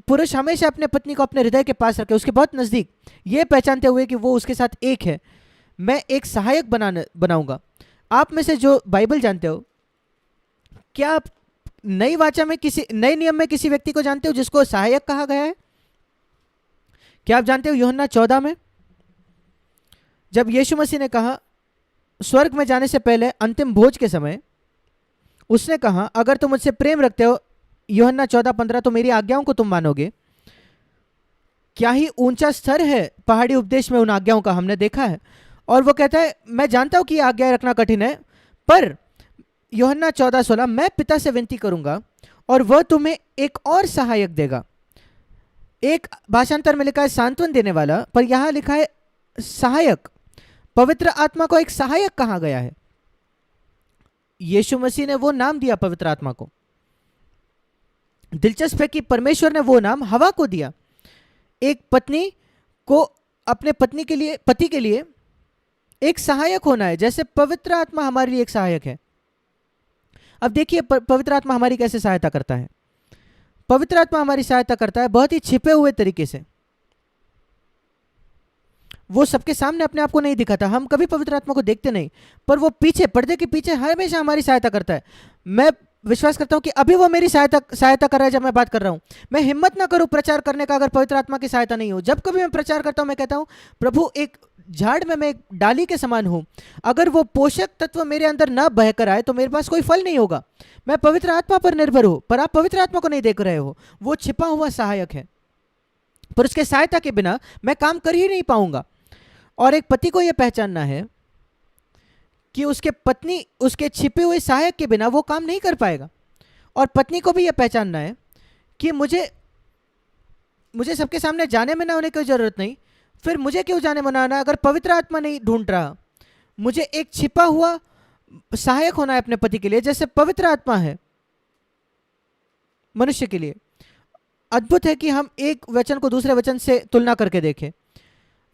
पुरुष हमेशा अपने पत्नी को अपने हृदय के पास रखे, उसके बहुत नजदीक, ये पहचानते हुए कि वो उसके साथ एक है। मैं एक सहायक बनाऊंगा। आप में से जो बाइबल जानते हो, क्या आप नई वाचा में, किसी नए नियम में किसी व्यक्ति को जानते हो जिसको सहायक कहा गया है? क्या आप जानते हो यूहन्ना 14 में जब यीशु मसीह ने कहा स्वर्ग में जाने से पहले अंतिम भोज के समय, उसने कहा अगर तुम मुझसे प्रेम रखते हो, यूहन्ना 14:15, तो मेरी आज्ञाओं को तुम मानोगे। क्या ही ऊंचा स्तर है पहाड़ी उपदेश में उन आज्ञाओं का, हमने देखा है। और वो कहता है मैं जानता हूं कि आज्ञा रखना कठिन है, पर यूहन्ना 14:16, मैं पिता से विनती करूंगा और वह तुम्हें एक और सहायक देगा। एक भाषांतर में लिखा है सांत्वन देने वाला, पर यहां लिखा है सहायक। पवित्र आत्मा को एक सहायक कहा गया है। यीशु मसीह ने वो नाम दिया पवित्र आत्मा को। दिलचस्प है कि परमेश्वर ने वो नाम हवा को दिया। एक पत्नी को अपने पत्नी के लिए, पति के लिए एक सहायक होना है, जैसे पवित्र आत्मा हमारे लिए एक सहायक है। अब देखिए पवित्र आत्मा हमारी कैसे सहायता करता है। पवित्र आत्मा हमारी सहायता करता है बहुत ही छिपे हुए तरीके से। वो सबके सामने अपने आप को नहीं दिखाता, हम कभी पवित्र आत्मा को देखते नहीं, पर वो पीछे, पर्दे के पीछे हमेशा हमारी सहायता करता है। मैं विश्वास करता हूं कि अभी वो मेरी सहायता कर रहा है जब मैं बात कर रहा हूं। मैं हिम्मत ना करूं प्रचार करने का अगर पवित्र आत्मा की सहायता नहीं हो। जब कभी मैं प्रचार करता हूं मैं कहता हूं प्रभु एक झाड़ में मैं एक डाली के समान हूं, अगर वो पोषक तत्व मेरे अंदर ना बहकर आए तो मेरे पास कोई फल नहीं होगा। मैं पवित्र आत्मा पर निर्भर हूं, पर आप पवित्र आत्मा को नहीं देख रहे हो। वो छिपा हुआ सहायक है, पर उसके सहायता के बिना मैं काम कर ही नहीं पाऊंगा। और एक पति को यह पहचानना है कि उसके पत्नी उसके छिपे हुए सहायक के बिना वो काम नहीं कर पाएगा। और पत्नी को भी यह पहचानना है कि मुझे सबके सामने जाने में ना होने की जरूरत नहीं, फिर मुझे क्यों जाने में ना आना अगर पवित्र आत्मा नहीं ढूंढ रहा। मुझे एक छिपा हुआ सहायक होना है अपने पति के लिए, जैसे पवित्र आत्मा है मनुष्य के लिए। अद्भुत है कि हम एक वचन को दूसरे वचन से तुलना करके देखें।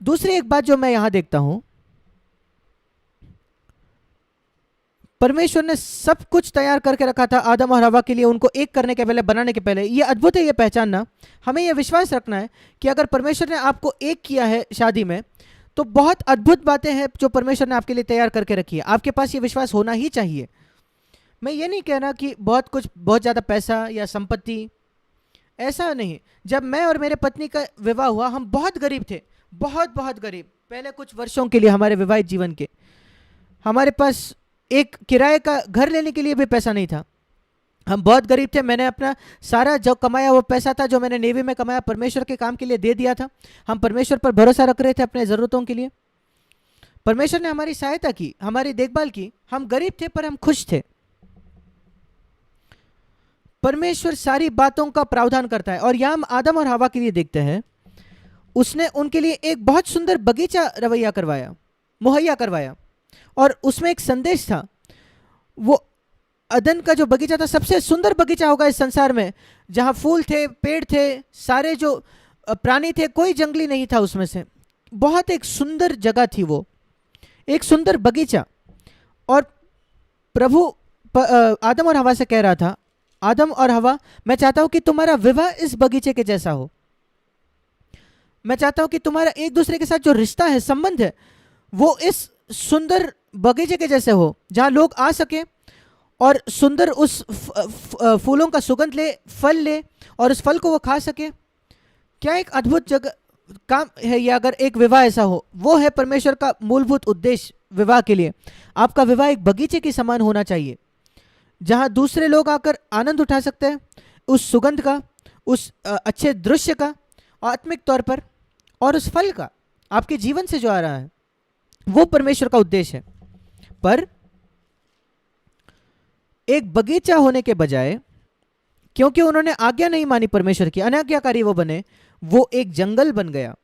दूसरी एक बात जो मैं यहां देखता हूं, परमेश्वर ने सब कुछ तैयार करके रखा था आदम और हवा के लिए, उनको एक करने के पहले, बनाने के पहले। ये अद्भुत है, ये पहचानना। हमें यह विश्वास रखना है कि अगर परमेश्वर ने आपको एक किया है शादी में, तो बहुत अद्भुत बातें हैं जो परमेश्वर ने आपके लिए तैयार करके रखी है। आपके पास ये विश्वास होना ही चाहिए। मैं ये नहीं कह रहा कि बहुत ज़्यादा पैसा या संपत्ति, ऐसा नहीं। जब मैं और मेरे पत्नी का विवाह हुआ, हम बहुत गरीब थे, बहुत गरीब। पहले कुछ वर्षों के लिए हमारे विवाहित जीवन के, हमारे पास एक किराए का घर लेने के लिए भी पैसा नहीं था। हम बहुत गरीब थे। मैंने अपना सारा जो कमाया वो पैसा था जो मैंने नेवी में कमाया, परमेश्वर के काम के लिए दे दिया था। हम परमेश्वर पर भरोसा रख रहे थे अपने ज़रूरतों के लिए। परमेश्वर ने हमारी सहायता की, हमारी देखभाल की। हम गरीब थे पर हम खुश थे। परमेश्वर सारी बातों का प्रावधान करता है। और यहां हम आदम और हवा के लिए देखते हैं, उसने उनके लिए एक बहुत सुंदर बगीचा मुहैया करवाया, और उसमें एक संदेश था। वो अदन का जो बगीचा था सबसे सुंदर बगीचा होगा इस संसार में, जहां फूल थे, पेड़ थे, सारे जो प्राणी थे, कोई जंगली नहीं था उसमें से। बहुत एक सुंदर जगह थी वो, एक सुंदर बगीचा। और प्रभु आदम और हवा से कह रहा था, आदम और हवा, मैं चाहता हूं कि तुम्हारा विवाह इस बगीचे के जैसा हो। मैं चाहता हूं कि तुम्हारा एक दूसरे के साथ जो रिश्ता है, संबंध है, वो इस सुंदर बगीचे के जैसे हो, जहां लोग आ सके और सुंदर उस फूलों का सुगंध ले, फल ले, और उस फल को वो खा सके। क्या एक अद्भुत जगह काम है ये, अगर एक विवाह ऐसा हो। वो है परमेश्वर का मूलभूत उद्देश्य विवाह के लिए। आपका विवाह एक बगीचे के समान होना चाहिए, जहां दूसरे लोग आकर आनंद उठा सकते हैं उस सुगंध का, उस अच्छे दृश्य का, आत्मिक तौर पर, और उस फल का आपके जीवन से जो आ रहा है। वो परमेश्वर का उद्देश्य है। पर एक बगीचा होने के बजाय, क्योंकि उन्होंने आज्ञा नहीं मानी परमेश्वर की, अनाज्ञाकारी वो बने, वो एक जंगल बन गया।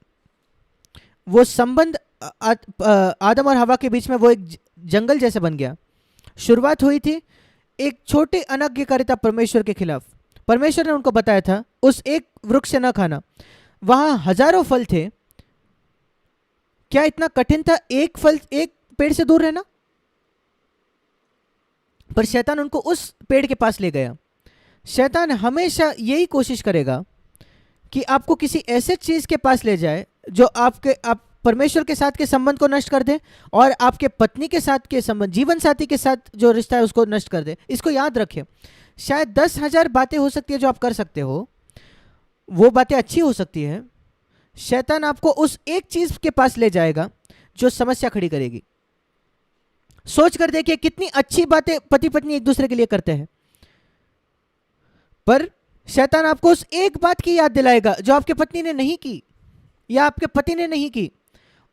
वो संबंध आदम और हवा के बीच में वो एक जंगल जैसे बन गया। शुरुआत हुई थी एक छोटे अनाज्ञाकारिता परमेश्वर के खिलाफ। परमेश्वर ने उनको बताया था उस एक वृक्ष से न खाना। वहां हजारों फल थे। क्या इतना कठिन था एक पेड़ से दूर रहना? पर शैतान उनको उस पेड़ के पास ले गया। शैतान हमेशा यही कोशिश करेगा कि आपको किसी ऐसे चीज के पास ले जाए जो आप परमेश्वर के साथ के संबंध को नष्ट कर दे, और आपके पत्नी के साथ के संबंध, जीवन साथी के साथ जो रिश्ता है उसको नष्ट कर दे। इसको याद रखें। शायद 10,000 बातें हो सकती है जो आप कर सकते हो, वो बातें अच्छी हो सकती है। शैतान आपको उस एक चीज के पास ले जाएगा जो समस्या खड़ी करेगी। सोच कर देखिए कितनी अच्छी बातें पति पत्नी एक दूसरे के लिए करते हैं, पर शैतान आपको उस एक बात की याद दिलाएगा जो आपके पत्नी ने नहीं की या आपके पति ने नहीं की,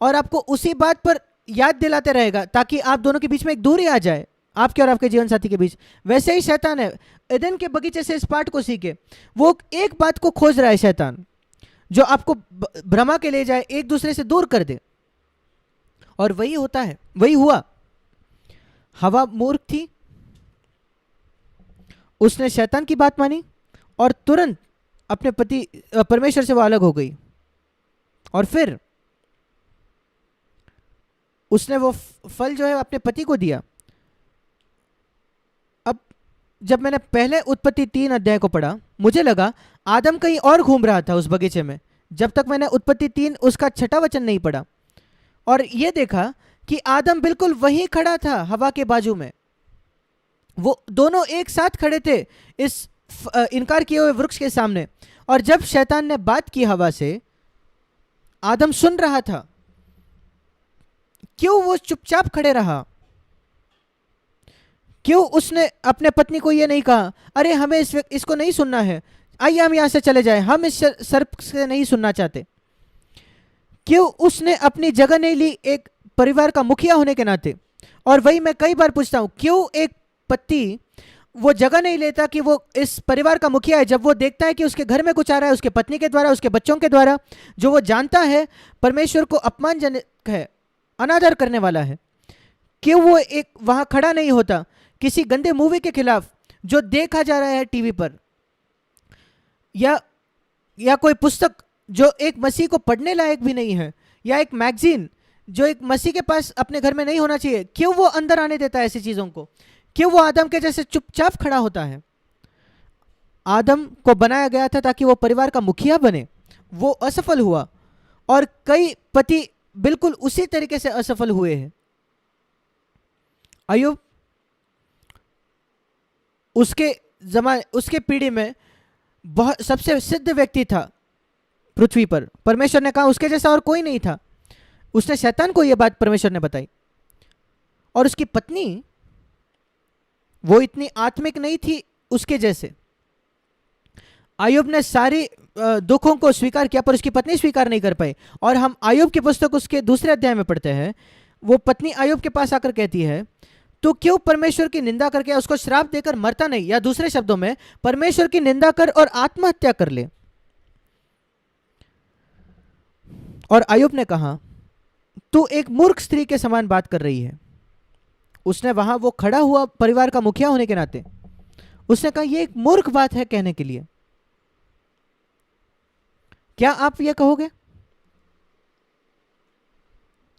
और आपको उसी बात पर याद दिलाते रहेगा ताकि आप दोनों के बीच में एक दूरी आ जाए, आपके और आपके जीवन साथी के बीच। वैसे ही शैतान है। एदन के बगीचे से इस पाठ को सीखे। वो एक बात को खोज रहा है शैतान, जो आपको भ्रमा के ले जाए, एक दूसरे से दूर कर दे। और वही होता है, वही हुआ। हवा मूर्ख थी, उसने शैतान की बात मानी और तुरंत अपने पति परमेश्वर से वो अलग हो गई। और फिर उसने वो फल जो है अपने पति को दिया। अब जब मैंने पहले उत्पत्ति 3 अध्याय को पढ़ा, मुझे लगा आदम कहीं और घूम रहा था उस बगीचे में, जब तक मैंने उत्पत्ति 3 उसका 6वां वचन नहीं पढ़ा और ये देखा कि आदम बिल्कुल वहीं खड़ा था हवा के बाजू में। वो दोनों एक साथ खड़े थे इस इनकार किए हुए वृक्ष के सामने। और जब शैतान ने बात की हवा से, आदम सुन रहा था। क्यों वो चुपचाप खड़े रहा? क्यों उसने अपने पत्नी को ये नहीं कहा, अरे हमें इसको नहीं सुनना है, आइए हम यहां से चले जाएं, हम इस सर्प से नहीं सुनना चाहते? क्यों उसने अपनी जगह नहीं ली एक परिवार का मुखिया होने के नाते? और वही मैं कई बार पूछता हूं, क्यों एक पति वो जगह नहीं लेता कि वो इस परिवार का मुखिया है, जब वो देखता है कि उसके घर में कुछ आ रहा है, उसके पत्नी के द्वारा, उसके बच्चों के द्वारा, जो वो जानता है परमेश्वर को अपमानजनक है, अनादर करने वाला है? क्यों वो एक वहां खड़ा नहीं होता किसी गंदे मूवी के खिलाफ जो देखा जा रहा है टीवी पर, या कोई पुस्तक जो एक मसीह को पढ़ने लायक भी नहीं है, या एक मैगजीन जो एक मसीह के पास अपने घर में नहीं होना चाहिए? क्यों वो अंदर आने देता है ऐसी चीजों को? क्यों वो आदम के जैसे चुपचाप खड़ा होता है? आदम को बनाया गया था ताकि वो परिवार का मुखिया बने, वो असफल हुआ। और कई पति बिल्कुल उसी तरीके से असफल हुए हैं। अय्यूब उसके पीढ़ी में बहुत सबसे सिद्ध व्यक्ति था पृथ्वी पर। परमेश्वर ने कहा उसके जैसा और कोई नहीं था। उसने शैतान को यह बात परमेश्वर ने बताई। और उसकी पत्नी वो इतनी आत्मिक नहीं थी उसके जैसे। अय्यूब ने सारी दुखों को स्वीकार किया पर उसकी पत्नी स्वीकार नहीं कर पाई। और हम अय्यूब की पुस्तक उसके 2 अध्याय में पढ़ते हैं, वो पत्नी अय्यूब के पास आकर कहती है, तो क्यों परमेश्वर की निंदा करके उसको श्राप देकर मरता नहीं, या दूसरे शब्दों में परमेश्वर की निंदा कर और आत्महत्या कर ले। और अय्यूब ने कहा तू एक मूर्ख स्त्री के समान बात कर रही है। उसने वहां वो खड़ा हुआ परिवार का मुखिया होने के नाते उसने कहा यह एक मूर्ख बात है कहने के लिए। क्या आप ये कहोगे?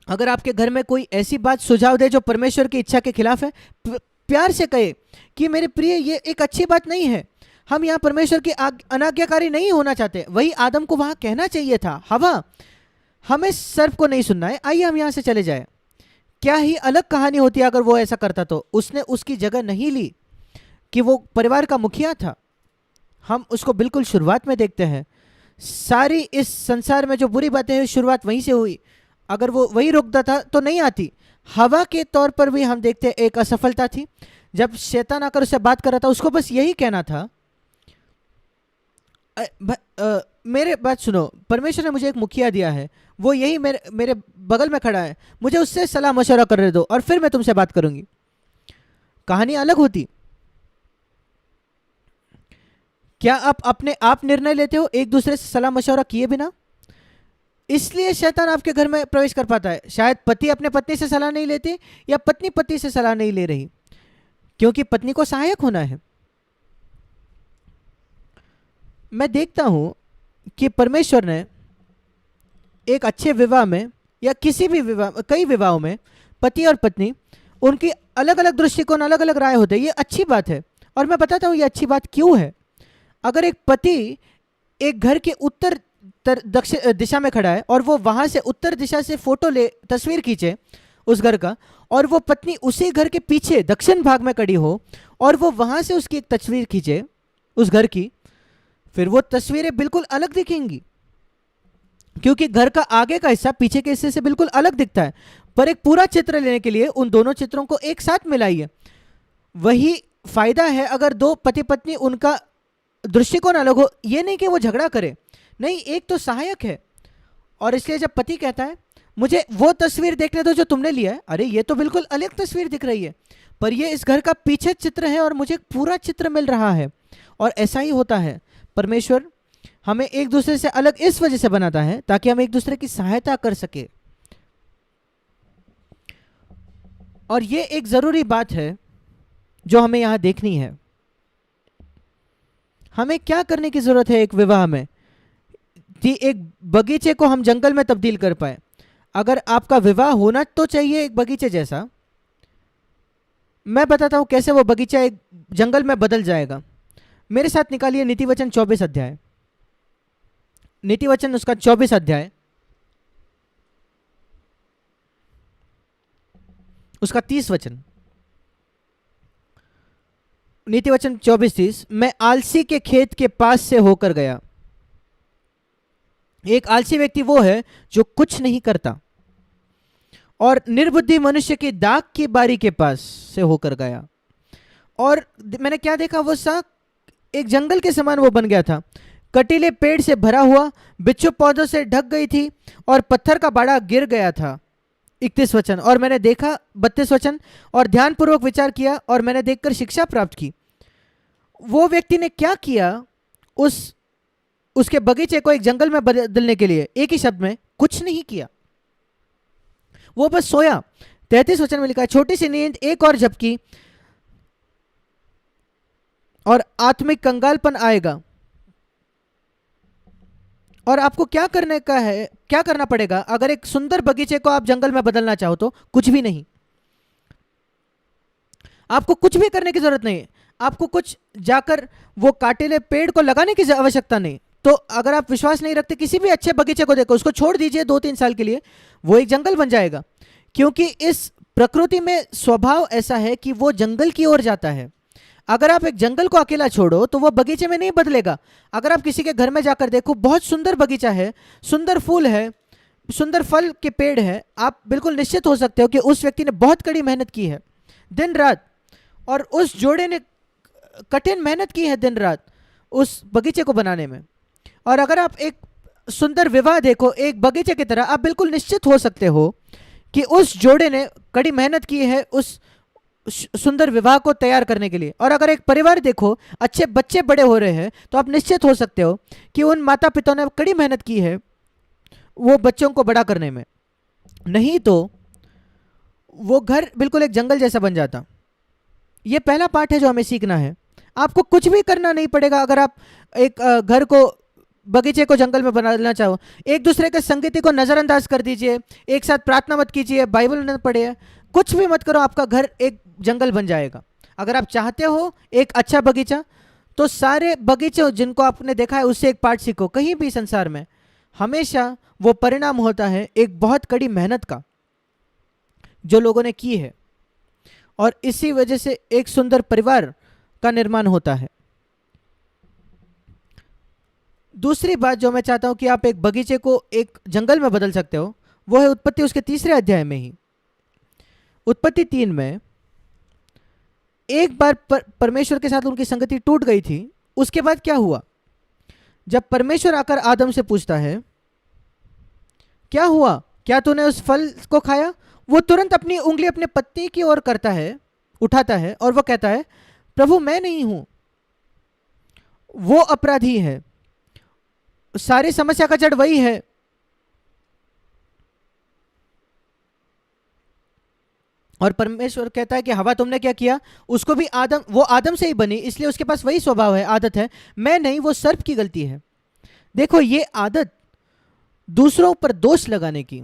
अगर आपके घर में कोई ऐसी बात सुझाव दे जो परमेश्वर की इच्छा के खिलाफ है, प्यार से कहे कि मेरे प्रिय ये एक अच्छी बात नहीं है, हम यहाँ परमेश्वर की अनाज्ञाकारी नहीं होना चाहते। वही आदम को वहां कहना चाहिए था, हवा हमें सर्प को नहीं सुनना है, आइए हम यहां से चले जाए। क्या ही अलग कहानी होती अगर वो ऐसा करता। तो उसने उसकी जगह नहीं ली कि वो परिवार का मुखिया था। हम उसको बिल्कुल शुरुआत में देखते हैं। सारी इस संसार में जो बुरी बातें हैं शुरुआत वहीं से हुई। अगर वो वही रुकता था तो नहीं आती। हवा के तौर पर भी हम देखते हैं एक असफलता थी। जब शैतान आकर उससे बात कर रहा था उसको बस यही कहना था, मेरे बात सुनो, परमेश्वर ने मुझे एक मुखिया दिया है, वो यही मेरे बगल में खड़ा है, मुझे उससे सलाह मशवरा करने दो और फिर मैं तुमसे बात करूंगी। कहानी अलग होती। क्या आप अपने आप निर्णय लेते हो एक दूसरे से सलाह मशवरा किए बिना? इसलिए शैतान आपके घर में प्रवेश कर पाता है। शायद पति अपने पत्नी से सलाह नहीं लेती या पत्नी पति से सलाह नहीं ले रही, क्योंकि पत्नी को सहायक होना है। मैं देखता हूं कि परमेश्वर ने एक अच्छे विवाह में या किसी भी विवाह, कई विवाहों में पति और पत्नी उनकी अलग अलग दृष्टिकोण, अलग अलग राय होते हैं। ये अच्छी बात है और मैं बताता हूं ये अच्छी बात क्यों है। अगर एक पति एक घर के उत्तर दक्षिण दिशा में खड़ा है और वो वहां से उत्तर दिशा से फोटो ले, तस्वीर खींचे उस घर का, और वो पत्नी उसी घर के पीछे दक्षिण भाग में खड़ी हो और वो वहां से उसकी एक तस्वीर खींचे उस घर की, फिर वो तस्वीरें बिल्कुल अलग दिखेंगी, क्योंकि घर का आगे का हिस्सा पीछे के हिस्से से बिल्कुल अलग दिखता है। पर एक पूरा चित्र लेने के लिए उन दोनों चित्रों को एक साथ मिलाइए। वही फायदा है अगर दो पति पत्नी उनका दृष्टिकोण अलग हो। ये नहीं कि वो झगड़ा करे, नहीं, एक तो सहायक है। और इसलिए जब पति कहता है मुझे वो तस्वीर देखने दो जो तुमने लिया है, अरे ये तो बिल्कुल अलग तस्वीर दिख रही है, पर ये इस घर का पीछे चित्र है और मुझे पूरा चित्र मिल रहा है। और ऐसा ही होता है। परमेश्वर हमें एक दूसरे से अलग इस वजह से बनाता है ताकि हम एक दूसरे की सहायता कर सके। और ये एक जरूरी बात है जो हमें यहां देखनी है। हमें क्या करने की जरूरत है एक विवाह में? कि एक बगीचे को हम जंगल में तब्दील कर पाए। अगर आपका विवाह होना तो चाहिए एक बगीचे जैसा, मैं बताता हूं कैसे वो बगीचा एक जंगल में बदल जाएगा। मेरे साथ निकालिए नीतिवचन 24 अध्याय, नीतिवचन उसका 24 अध्याय, उसका 30 वचन। नीतिवचन 24:30, मैं आलसी के खेत के पास से होकर गया। एक आलसी व्यक्ति वो है जो कुछ नहीं करता, और निर्बुद्धि मनुष्य की दाख की बारी के पास से होकर गया। और मैंने क्या देखा, वो सा एक जंगल के समान वो बन गया था, कटीले पेड़ से भरा हुआ, बिच्छू पौधों से ढक गई थी, और पत्थर का बाड़ा गिर गया था। 31 वचन, और मैंने देखा 32 वचन, और ध्यानपूर्वक विचार किया और मैंने देखकर शिक्षा प्राप्त की। वो व्यक्ति ने क्या किया, उसके बगीचे को एक जंगल में बदलने के लिए, एक ही शब्द में, कुछ नहीं किया, वो बस सोया। 33 वचन में लिखा है, छोटी सी नींद एक और झपकी और आत्मिक कंगालपन आएगा। और आपको क्या करने का है, क्या करना पड़ेगा अगर एक सुंदर बगीचे को आप जंगल में बदलना चाहो तो? कुछ भी नहीं, आपको कुछ भी करने की जरूरत नहीं है। आपको कुछ जाकर वो काटेले पेड़ को लगाने की आवश्यकता नहीं। तो अगर आप विश्वास नहीं रखते, किसी भी अच्छे बगीचे को देखो, उसको छोड़ दीजिए 2-3 साल के लिए, वो एक जंगल बन जाएगा। क्योंकि इस प्रकृति में स्वभाव ऐसा है कि वो जंगल की ओर जाता है। अगर आप एक जंगल को अकेला छोड़ो तो वो बगीचे में नहीं बदलेगा। अगर आप किसी के घर में जाकर देखो, बहुत सुंदर बगीचा है, सुंदर फूल है, सुंदर फल के पेड़ है, आप बिल्कुल निश्चित हो सकते हो कि उस व्यक्ति ने बहुत कड़ी मेहनत की है दिन रात, और उस जोड़े ने कठिन मेहनत की है दिन रात उस बगीचे को बनाने में। और अगर आप एक सुंदर विवाह देखो एक बगीचे की तरह, आप बिल्कुल निश्चित हो सकते हो कि उस जोड़े ने कड़ी मेहनत की है उस सुंदर विवाह को तैयार करने के लिए। और अगर एक परिवार देखो, अच्छे बच्चे बड़े हो रहे हैं, तो आप निश्चित हो सकते हो कि उन माता पिता ने कड़ी मेहनत की है वो बच्चों को बड़ा करने में। नहीं तो वो घर बिल्कुल एक जंगल जैसा बन जाता। ये पहला पार्ट है जो हमें सीखना है। आपको कुछ भी करना नहीं पड़ेगा अगर आप एक घर को, बगीचे को जंगल में बनाना चाहो। एक दूसरे के संगति को नज़रअंदाज कर दीजिए, एक साथ प्रार्थना मत कीजिए, बाइबल न पढ़िए, कुछ भी मत करो, आपका घर एक जंगल बन जाएगा। अगर आप चाहते हो एक अच्छा बगीचा, तो सारे बगीचे जिनको आपने देखा है उससे एक पार्ट सीखो। कहीं भी संसार में हमेशा वो परिणाम होता है एक बहुत कड़ी मेहनत का जो लोगों ने की है, और इसी वजह से एक सुंदर परिवार का निर्माण होता है। दूसरी बात जो मैं चाहता हूं कि आप एक बगीचे को एक जंगल में बदल सकते हो, वो है उत्पत्ति उसके 3 अध्याय में ही। उत्पत्ति 3 में एक बार परमेश्वर के साथ उनकी संगति टूट गई थी। उसके बाद क्या हुआ, जब परमेश्वर आकर आदम से पूछता है क्या हुआ, क्या तूने उस फल को खाया, वो तुरंत अपनी उंगली अपने पत्नी की ओर करता है, उठाता है, और वो कहता है प्रभु मैं नहीं हूं, वो अपराधी है, सारी समस्या का जड़ वही है। और परमेश्वर कहता है कि हवा तुमने क्या किया, उसको भी आदम, वो आदम से ही बनी, इसलिए उसके पास वही स्वभाव है, आदत है, मैं नहीं, वो सर्प की गलती है। देखो ये आदत दूसरों पर दोष लगाने की,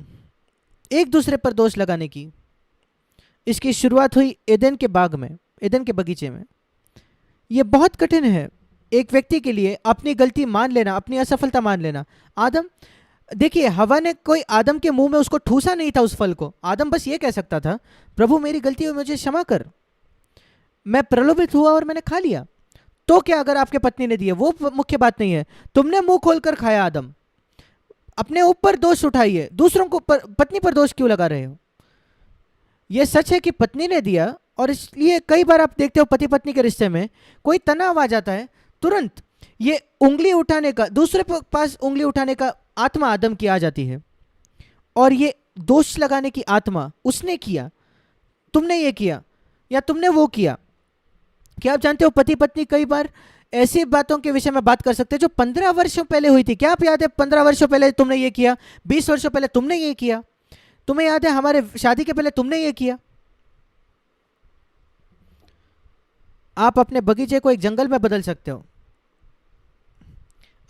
एक दूसरे पर दोष लगाने की, इसकी शुरुआत हुई एदन के बाग में, एदन के बगीचे में। ये बहुत कठिन है एक व्यक्ति के लिए अपनी गलती मान लेना, अपनी असफलता मान लेना। आदम, देखिए हवा ने कोई आदम के मुंह में उसको ठूसा नहीं था उस फल को। आदम बस ये कह सकता था प्रभु मेरी गलती हुई, मुझे क्षमा कर, मैं प्रलोभित हुआ और मैंने खा लिया। तो क्या अगर आपके पत्नी ने दिया, वो मुख्य बात नहीं है, तुमने मुंह खोलकर खाया। आदम अपने ऊपर दोष उठाइए, दूसरों को पत्नी पर दोष क्यों लगा रहे हो। यह सच है कि पत्नी ने दिया, और इसलिए कई बार आप देखते हो पति पत्नी के रिश्ते में कोई तनाव आ जाता है, तुरंत ये उंगली उठाने का, दूसरे पास उंगली उठाने का आत्मा आदम की आ जाती है, और ये दोष लगाने की आत्मा, उसने किया, तुमने ये किया या तुमने वो किया। क्या आप जानते हो पति पत्नी कई बार ऐसी बातों के विषय में बात कर सकते हैं जो 15 वर्षों पहले हुई थी। क्या आप याद है 15 वर्षों पहले तुमने ये किया, 20 वर्षों पहले तुमने ये किया, तुम्हें याद है हमारे शादी के पहले तुमने ये किया। आप अपने बगीचे को एक जंगल में बदल सकते हो।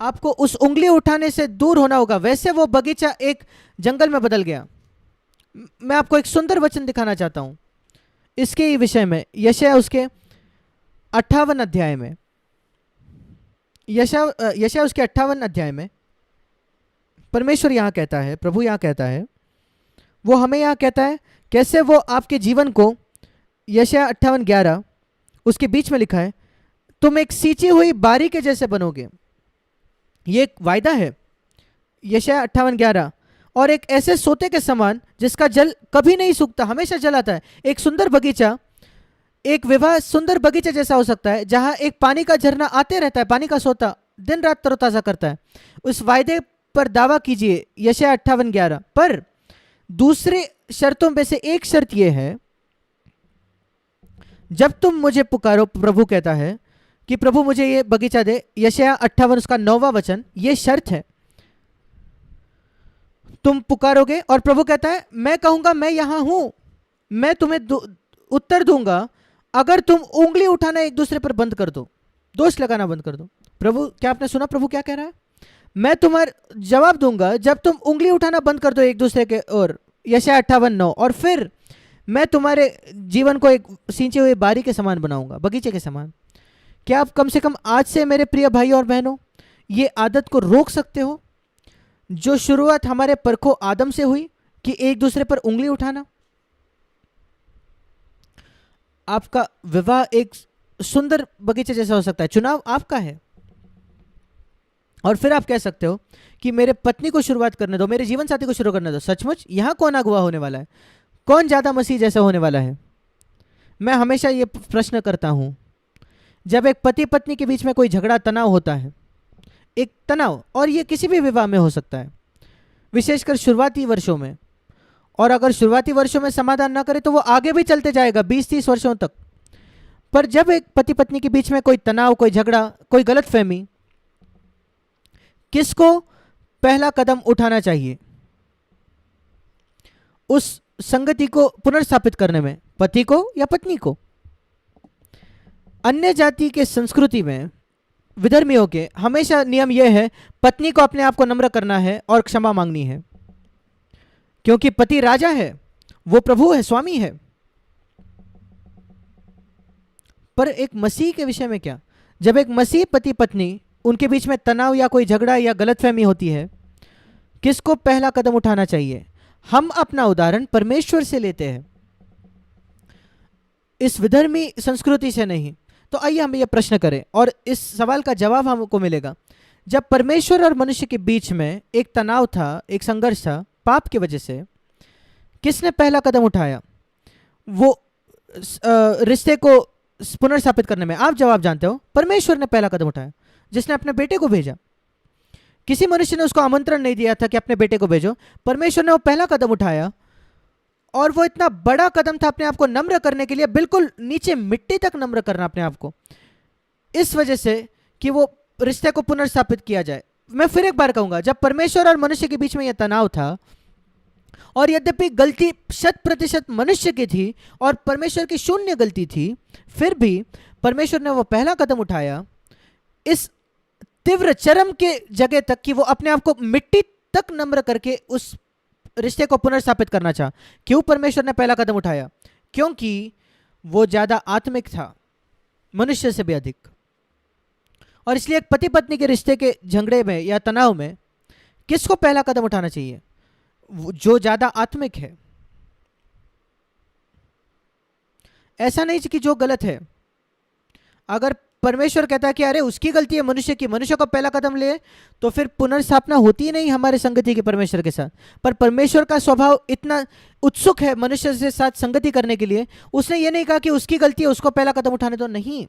आपको उस उंगली उठाने से दूर होना होगा। वैसे वो बगीचा एक जंगल में बदल गया। मैं आपको एक सुंदर वचन दिखाना चाहता हूं इसके ही विषय में। यशायाह उसके 58 अध्याय में, यशायाह उसके 58 अध्याय में परमेश्वर यहां कहता है, प्रभु यहां कहता है, वो हमें यहां कहता है कैसे वो आपके जीवन को, यशायाह 58:11 उसके बीच में लिखा है, तुम एक सींची हुई बारी के जैसे बनोगे। ये एक वायदा है, यशायाह 58:11। और एक ऐसे सोते के समान जिसका जल कभी नहीं सूखता, हमेशा जल आता है। एक सुंदर बगीचा, एक विवाह सुंदर बगीचा जैसा हो सकता है जहां एक पानी का झरना आते रहता है, पानी का सोता दिन रात तरोताजा करता है। उस वायदे पर दावा कीजिए, यशायाह 58:11। पर दूसरे शर्तों में से एक शर्त यह है, जब तुम मुझे पुकारो, प्रभु कहता है कि प्रभु मुझे ये बगीचा दे, यशायाह 58 उसका 9वां वचन, ये शर्त है। तुम पुकारोगे और प्रभु कहता है मैं कहूंगा मैं यहां हूं, मैं तुम्हें उत्तर दूंगा अगर तुम उंगली उठाना एक दूसरे पर बंद कर दो, दोष लगाना बंद कर दो। प्रभु, क्या आपने सुना प्रभु क्या कह रहा है? मैं तुम्हारा जवाब दूंगा जब तुम उंगली उठाना बंद कर दो एक दूसरे के ओर, यशायाह 58:9। और फिर मैं तुम्हारे जीवन को एक सींचे हुए बारी के समान बनाऊंगा, बगीचे के समान। क्या आप कम से कम आज से मेरे प्रिय भाई और बहनों ये आदत को रोक सकते हो जो शुरुआत हमारे परखो आदम से हुई कि एक दूसरे पर उंगली उठाना? आपका विवाह एक सुंदर बगीचे जैसा हो सकता है, चुनाव आपका है। और फिर आप कह सकते हो कि मेरे पत्नी को शुरुआत करने दो, मेरे जीवन साथी को शुरू करने दो। सचमुच यहां कौन अगुवा होने वाला है? कौन ज्यादा मसीह जैसा होने वाला है? मैं हमेशा ये प्रश्न करता हूं, जब एक पति पत्नी के बीच में कोई झगड़ा तनाव होता है, एक तनाव, और ये किसी भी विवाह में हो सकता है, विशेषकर शुरुआती वर्षों में। और अगर शुरुआती वर्षों में समाधान ना करे तो वो आगे भी चलते जाएगा 20-30 वर्षों तक। पर जब एक पति पत्नी के बीच में कोई तनाव, कोई झगड़ा, कोई गलतफहमी, किसको पहला कदम उठाना चाहिए उस संगति को पुनर्स्थापित करने में? पति को या पत्नी को? अन्य जाति के संस्कृति में विधर्मियों के हमेशा नियम यह है, पत्नी को अपने आप को नम्र करना है और क्षमा मांगनी है, क्योंकि पति राजा है, वो प्रभु है, स्वामी है। पर एक मसीह के विषय में क्या? जब एक मसीह पति पत्नी, उनके बीच में तनाव या कोई झगड़ा या गलतफहमी होती है, किसको पहला कदम उठाना चाहिए? हम अपना उदाहरण परमेश्वर से लेते हैं, इस विधर्मी संस्कृति से नहीं। तो आइए हम ये प्रश्न करें और इस सवाल का जवाब हमको मिलेगा। जब परमेश्वर और मनुष्य के बीच में एक तनाव था, एक संघर्ष था पाप की वजह से, किसने पहला कदम उठाया वो रिश्ते को पुनर्स्थापित करने में? आप जवाब जानते हो, परमेश्वर ने पहला कदम उठाया, जिसने अपने बेटे को भेजा। किसी मनुष्य ने उसको आमंत्रण नहीं दिया था कि अपने बेटे को भेजो, परमेश्वर ने वो पहला कदम उठाया। और वो इतना बड़ा कदम था अपने आप को नम्र करने के लिए, बिल्कुल नीचे मिट्टी तक नम्र करना अपने आप को, इस वजह से कि वो रिश्ते को पुनर्स्थापित किया जाए। मैं फिर एक बार कहूंगा, जब परमेश्वर और मनुष्य के बीच में यह तनाव था, और यद्यपि गलती 100% मनुष्य की थी और परमेश्वर की शून्य गलती थी, फिर भी परमेश्वर ने वो पहला कदम उठाया इस तीव्र चरम के जगह तक कि वो अपने आप को मिट्टी तक नम्र करके उस रिश्ते को पुनर्स्थापित करना चाहा। क्यों परमेश्वर ने पहला कदम उठाया? क्योंकि वो ज्यादा आत्मिक था मनुष्य से भी अधिक। और इसलिए एक पति पत्नी के रिश्ते के झगड़े में या तनाव में किसको पहला कदम उठाना चाहिए? जो ज्यादा आत्मिक है। ऐसा नहीं कि जो गलत है। अगर परमेश्वर कहता है कि अरे उसकी गलती है मनुष्य की, मनुष्य को पहला कदम ले, तो फिर पुनर्स्थापना होती ही नहीं हमारे संगति की परमेश्वर के साथ। पर परमेश्वर का स्वभाव इतना उत्सुक है मनुष्य से साथ संगति करने के लिए, उसने ये नहीं कहा कि उसकी गलती है उसको पहला कदम उठाने दो, नहीं।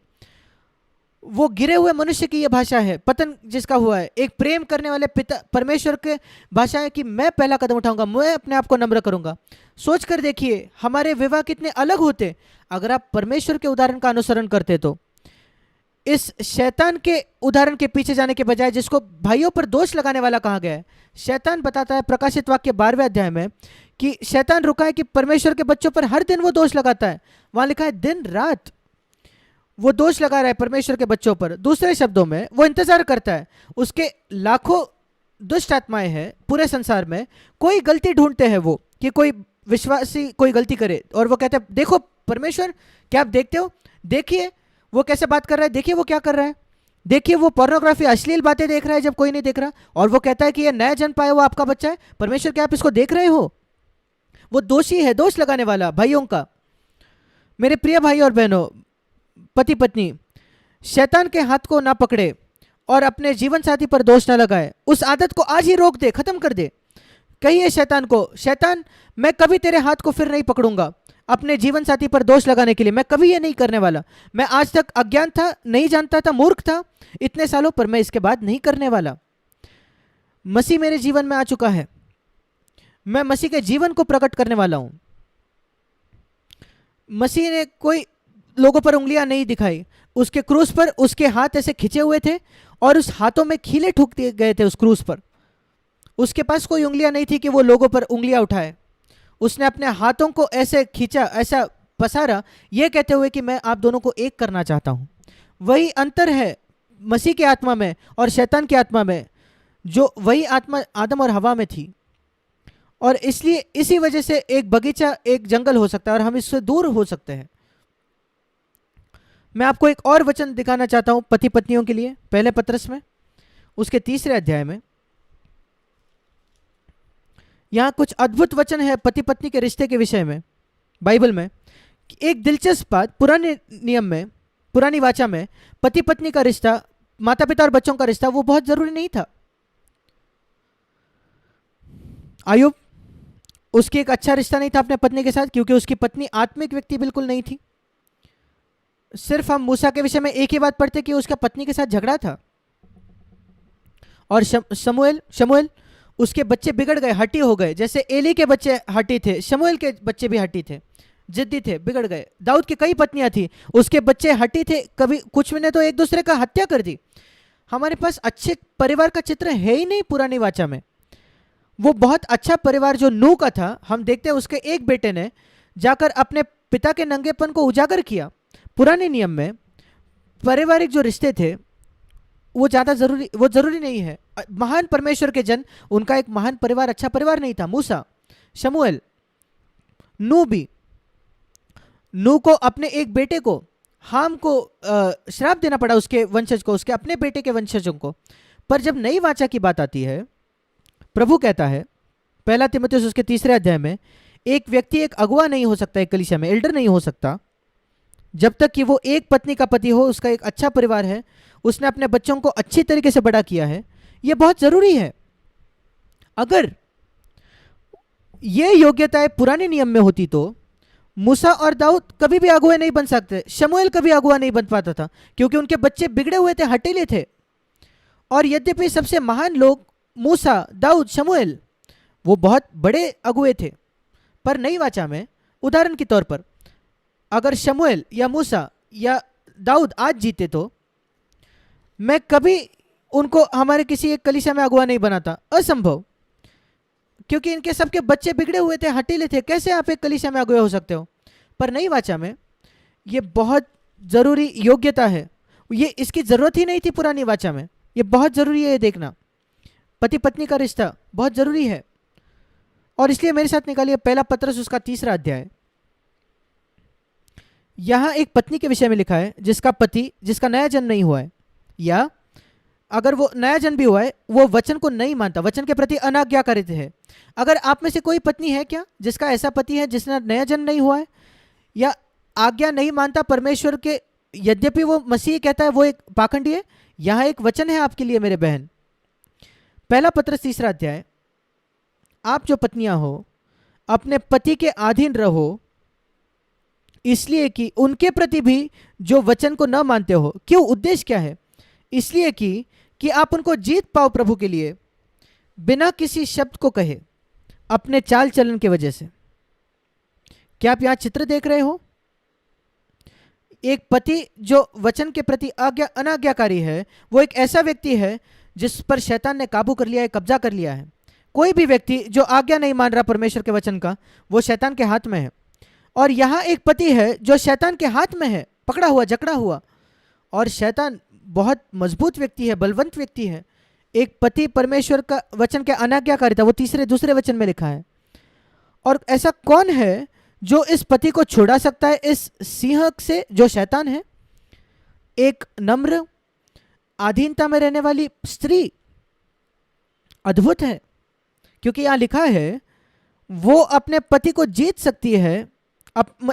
वो गिरे हुए मनुष्य की ये भाषा है, पतन जिसका हुआ है, एक प्रेम करने वाले पिता परमेश्वर के भाषा है कि मैं पहला कदम उठाऊंगा, मैं अपने आप को नम्र करूंगा। सोच कर देखिए हमारे विवाह कितने अलग होते अगर आप परमेश्वर के उदाहरण का अनुसरण करते। तो इस शैतान के उदाहरण के पीछे जाने के बजाय, जिसको भाइयों पर दोष लगाने वाला कहा गया है, शैतान बताता है प्रकाशित वाक्य 12वें अध्याय में कि शैतान रुका है कि परमेश्वर के बच्चों पर हर दिन वो दोष लगाता है। वहां लिखा है दिन रात वो दोष लगा रहा है परमेश्वर के बच्चों पर। दूसरे शब्दों में वो इंतजार करता है, उसके लाखों दुष्ट आत्माएं हैं पूरे संसार में, कोई गलती ढूंढते हैं वो कि कोई विश्वासी कोई गलती करे, और वो कहते हैं देखो परमेश्वर, क्या आप देखते हो, देखिए वो कैसे बात कर रहा है, देखिए वो क्या कर रहा है, देखिए वो पोर्नोग्राफी अश्लील बातें देख रहा है जब कोई नहीं देख रहा। और वो कहता है कि ये नया जन्म पाया हुआ आपका बच्चा है, परमेश्वर क्या आप इसको देख रहे हो। वो दोषी है, दोष लगाने वाला भाइयों का। मेरे प्रिय भाई और बहनों, पति पत्नी शैतान के हाथ को ना पकड़े और अपने जीवन साथी पर दोष ना लगाए, उस आदत को आज ही रोक दे, खत्म कर दे। कहिए शैतान को, शैतान मैं कभी तेरे हाथ को फिर नहीं पकड़ूंगा अपने जीवन साथी पर दोष लगाने के लिए, मैं कभी ये नहीं करने वाला। मैं आज तक अज्ञान था, नहीं जानता था, मूर्ख था इतने सालों, पर मैं इसके बाद नहीं करने वाला। मसीह मेरे जीवन में आ चुका है, मैं मसीह के जीवन को प्रकट करने वाला हूं। मसीह ने कोई लोगों पर उंगलियां नहीं दिखाई, उसके क्रूस पर उसके हाथ ऐसे खिंचे हुए थे और उस हाथों में खीले ठोक दिए गए थे उस क्रूस पर। उसके पास कोई उंगलियां नहीं थी कि वो लोगों पर उंगलियां उठाए। उसने अपने हाथों को ऐसे खींचा, ऐसा पसारा, ये कहते हुए कि मैं आप दोनों को एक करना चाहता हूं। वही अंतर है मसीह की आत्मा में और शैतान की आत्मा में, जो वही आत्मा आदम और हवा में थी। और इसलिए इसी वजह से एक बगीचा एक जंगल हो सकता है और हम इससे दूर हो सकते हैं। मैं आपको एक और वचन दिखाना चाहता हूं पति पत्नियों के लिए, पहले पत्रस में उसके 3 अध्याय में। यहां कुछ अद्भुत वचन है पति पत्नी के रिश्ते के विषय में बाइबल में। एक दिलचस्प बात, पुराने नियम में, पुरानी वाचा में पति पत्नी का रिश्ता, माता पिता और बच्चों का रिश्ता, वो बहुत जरूरी नहीं था। आयुब, उसकी एक अच्छा रिश्ता नहीं था अपने पत्नी के साथ, क्योंकि उसकी पत्नी आत्मिक व्यक्ति बिल्कुल नहीं थी। सिर्फ हम मूसा के विषय में एक ही बात पढ़ते कि उसका पत्नी के साथ झगड़ा था। और शमूएल उसके बच्चे बिगड़ गए, हठी हो गए। जैसे एली के बच्चे हठी थे, शमूएल के बच्चे भी हठी थे, जिद्दी थे, बिगड़ गए। दाऊद की कई पत्नियां थी, उसके बच्चे हठी थे, कभी कुछ ने तो एक दूसरे का हत्या कर दी। हमारे पास अच्छे परिवार का चित्र है ही नहीं पुरानी वाचा में। वो बहुत अच्छा परिवार जो नूह का था, हम देखते हैं उसके एक बेटे ने जाकर अपने पिता के नंगेपन को उजागर किया। पुराने नियम में पारिवारिक जो रिश्ते थे वो ज़्यादा जरूरी नहीं है। महान परमेश्वर के जन, उनका एक महान परिवार, अच्छा परिवार नहीं था। मूसा, शमूएल, नूह भी, नूह को अपने एक बेटे को, हाम को श्राप देना पड़ा, उसके वंशज को, उसके अपने बेटे के वंशजों को। पर जब नई वाचा की बात आती है, प्रभु कहता है 1 तीमुथियुस उसके 3 अध्याय में, एक व्यक्ति एक अगुआ नहीं हो सकता, एक कलीसिया में एल्डर नहीं हो सकता जब तक कि वो एक पत्नी का पति हो, उसका एक अच्छा परिवार है, उसने अपने बच्चों को अच्छी तरीके से बड़ा किया है। ये बहुत जरूरी है। अगर ये योग्यताएं पुराने नियम में होती तो मूसा और दाऊद कभी भी अगुआ नहीं बन सकते, शमूएल कभी अगुआ नहीं बन पाता था, क्योंकि उनके बच्चे बिगड़े हुए थे, हठीले थे। और यद्यपि सबसे महान लोग मूसा, दाऊद, शमूएल, वो बहुत बड़े अगुए थे, पर नई वाचा में उदाहरण के तौर पर अगर शमूएल या मूसा या दाऊद आज जीते तो मैं कभी उनको हमारे किसी एक कलीसिया में अगुआ नहीं बनाता, असंभव। क्योंकि इनके सबके बच्चे बिगड़े हुए थे, हठीले थे, कैसे आप एक कलीसिया में अगुए हो सकते हो। पर नई वाचा में ये बहुत जरूरी योग्यता है, ये इसकी जरूरत ही नहीं थी पुरानी वाचा में। ये बहुत जरूरी है, ये देखना पति पत्नी का रिश्ता बहुत जरूरी है। और इसलिए मेरे साथ निकालिए 1 पत्रस उसका 3 अध्याय। यहां एक पत्नी के विषय में लिखा है जिसका पति, जिसका नया जन्म नहीं हुआ है, या अगर वो नया जन्म भी हुआ है, वो वचन को नहीं मानता, वचन के प्रति अनाज्ञाकारित है। अगर आप में से कोई पत्नी है क्या जिसका ऐसा पति है जिसने नया जन्म नहीं हुआ है या आज्ञा नहीं मानता परमेश्वर के, यद्यपि वो मसीह कहता है वो एक पाखंडी है। यहां एक वचन है आपके लिए मेरे बहन, 1 पत्रस 3 अध्याय। आप जो पत्नियां हो अपने पति के अधीन रहो, इसलिए कि उनके प्रति भी जो वचन को न मानते हो। क्यों? उद्देश्य क्या है? इसलिए कि आप उनको जीत पाओ प्रभु के लिए, बिना किसी शब्द को कहे, अपने चाल चलन की वजह से। क्या आप यहां चित्र देख रहे हो? एक पति जो वचन के प्रति अनाज्ञाकारी है, वो एक ऐसा व्यक्ति है जिस पर शैतान ने काबू कर लिया है, कब्जा कर लिया है। कोई भी व्यक्ति जो आज्ञा नहीं मान रहा परमेश्वर के वचन का, वो शैतान के हाथ में है। और यहां एक पति है जो शैतान के हाथ में है, पकड़ा हुआ, जकड़ा हुआ। और शैतान बहुत मजबूत व्यक्ति है, बलवंत व्यक्ति है। एक पति परमेश्वर का वचन के अनाज्ञाकारिता, वो दूसरे वचन में लिखा है। और ऐसा कौन है जो इस पति को छुड़ा सकता है इस सिंह से, जो शैतान है? एक नम्र अधीनता में रहने वाली स्त्री। अद्भुत है, क्योंकि यहां लिखा है वो अपने पति को जीत सकती है।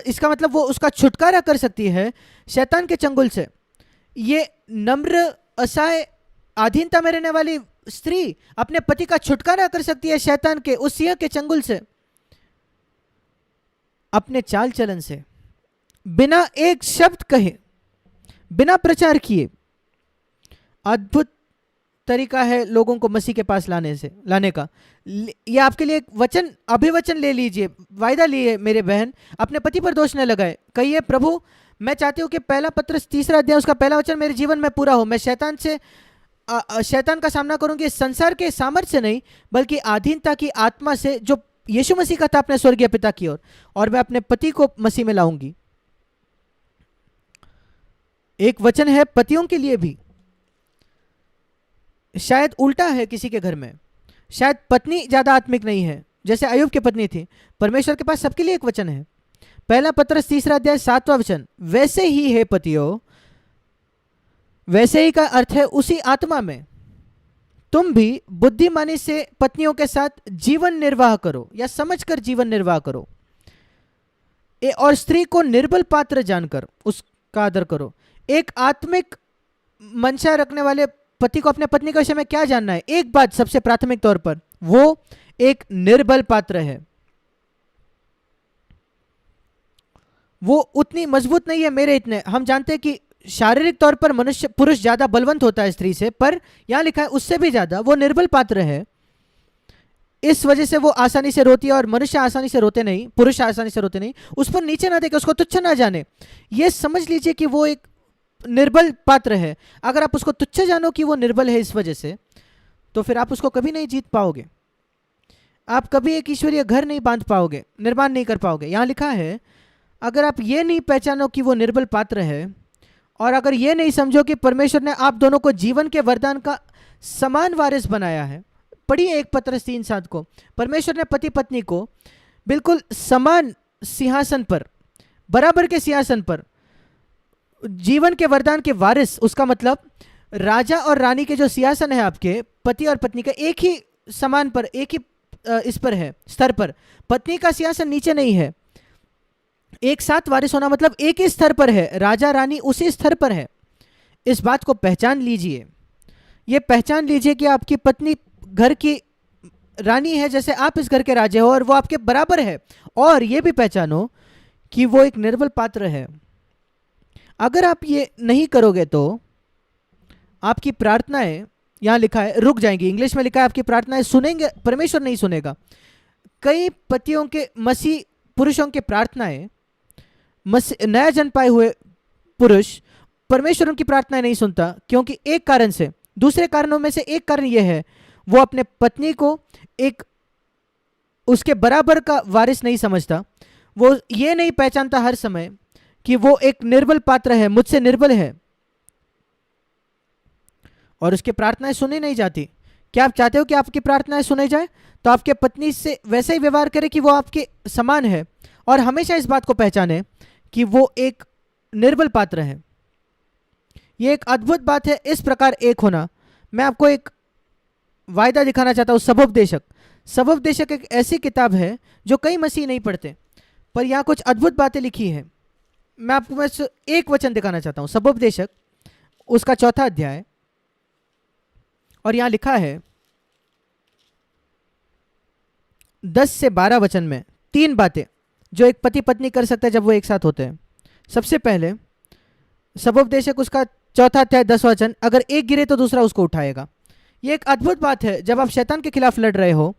इसका मतलब वो उसका छुटकारा कर सकती है शैतान के चंगुल से। ये नम्र असहाय अधीनता में रहने वाली स्त्री अपने पति का छुटकारा कर सकती है शैतान के उस सिंह के चंगुल से, अपने चाल चलन से, बिना एक शब्द कहे, बिना प्रचार किए। अद्भुत तरीका है लोगों को मसीह के पास लाने का। ये आपके लिए एक वचन, अभिवचन ले लीजिए, वायदा लिए मेरे बहन, अपने पति पर दोष न लगाए। कहिए, प्रभु मैं चाहती हूँ कि पहला पत्रस 3 अध्याय उसका पहला वचन मेरे जीवन में पूरा हो। मैं शैतान का सामना करूंगी संसार के सामर्थ्य से नहीं, बल्कि अधीनता की आत्मा से, जो यीशु मसीह का था अपने स्वर्गीय पिता की ओर। और मैं अपने पति को मसीह में लाऊंगी। एक वचन है पतियों के लिए भी। शायद उल्टा है किसी के घर में, शायद पत्नी ज्यादा आत्मिक नहीं है, जैसे अय्यूब की पत्नी थी। परमेश्वर के पास सबके लिए एक वचन है। पहला पत्रस 3 अध्याय 7वां वचन, वैसे ही है पतियों, वैसे ही का अर्थ है उसी आत्मा में तुम भी बुद्धिमानी से पत्नियों के साथ जीवन निर्वाह करो, या समझकर जीवन निर्वाह करो। और स्त्री को निर्बल पात्र जानकर उसका आदर करो। एक आत्मिक मंशा रखने वाले पति को अपने पत्नी के विषय में क्या जानना है? एक बात सबसे प्राथमिक तौर पर, वो एक निर्बल पात्र है। वो उतनी मजबूत नहीं है मेरे इतने। हम जानते हैं कि शारीरिक तौर पर पुरुष ज्यादा बलवंत होता है स्त्री से, पर यहां लिखा है उससे भी ज्यादा वो निर्बल पात्र है। इस वजह से वो आसानी से रोती है, और मनुष्य आसानी से रोते नहीं, पुरुष आसानी से रोते नहीं। उस पर नीचे ना देखे, उसको तुच्छ ना जाने। ये समझ लीजिए कि वो एक निर्बल पात्र है। अगर आप उसको तुच्छ जानो कि वो निर्बल है इस वजह से, तो फिर आप उसको कभी नहीं जीत पाओगे। आप कभी एक ईश्वरीय घर नहीं बांध पाओगे, निर्माण नहीं कर पाओगे। यहां लिखा है अगर आप ये नहीं पहचानो कि वो निर्बल पात्र है, और अगर ये नहीं समझो कि परमेश्वर ने आप दोनों को जीवन के वरदान का समान वारिस बनाया है। पढ़िए 1 पत्रस 3:7 को। परमेश्वर ने पति पत्नी को बिल्कुल समान सिंहासन पर, बराबर के सिंहासन पर, जीवन के वरदान के वारिस, उसका मतलब राजा और रानी के जो सिंहासन है आपके पति और पत्नी का, एक ही समान पर, एक ही इस पर है, स्तर पर। पत्नी का सिंहासन नीचे नहीं है। एक साथ वारिस होना मतलब एक ही स्तर पर है, राजा रानी उसी स्तर पर है। इस बात को पहचान लीजिए। ये पहचान लीजिए कि आपकी पत्नी घर की रानी है, जैसे आप इस घर के राजे हो, और वो आपके बराबर है। और ये भी पहचानो कि वो एक निर्बल पात्र है। अगर आप ये नहीं करोगे तो आपकी प्रार्थनाएं, यहां लिखा है, रुक जाएंगी। इंग्लिश में लिखा है आपकी प्रार्थनाएं सुनेंगे, परमेश्वर नहीं सुनेगा। कई पतियों के, मसीह पुरुषों की प्रार्थनाएं, नया जन्म पाए हुए पुरुष, परमेश्वर उनकी प्रार्थनाएं नहीं सुनता, क्योंकि एक कारण से, दूसरे कारणों में से एक कारण यह है, वो अपने पत्नी को एक उसके बराबर का वारिस नहीं समझता। वो ये नहीं पहचानता हर समय कि वो एक निर्बल पात्र है, मुझसे निर्बल है, और उसकी प्रार्थनाएं सुनी नहीं जाती। क्या आप चाहते हो कि आपकी प्रार्थनाएं सुनी जाए? तो आपके पत्नी से वैसे ही व्यवहार करें कि वो आपके समान है, और हमेशा इस बात को पहचाने कि वो एक निर्बल पात्र है। ये एक अद्भुत बात है इस प्रकार एक होना। मैं आपको एक वायदा दिखाना चाहता हूं। सबोपदेशक एक ऐसी किताब है जो कई मसीह नहीं पढ़ते, पर यहां कुछ अद्भुत बातें लिखी है। मैं आपको बस एक वचन दिखाना चाहता हूं। सबोपदेशक उसका 4था अध्याय, और यहां लिखा है 10 से 12 वचन में 3 बातें जो एक पति पत्नी कर सकता है जब वो एक साथ होते हैं। सबसे पहले सबोपदेशक उसका 4था अध्याय 10वां वचन, अगर एक गिरे तो दूसरा उसको उठाएगा। ये एक अद्भुत बात है। जब आप शैतान के खिलाफ लड़ रहे हो,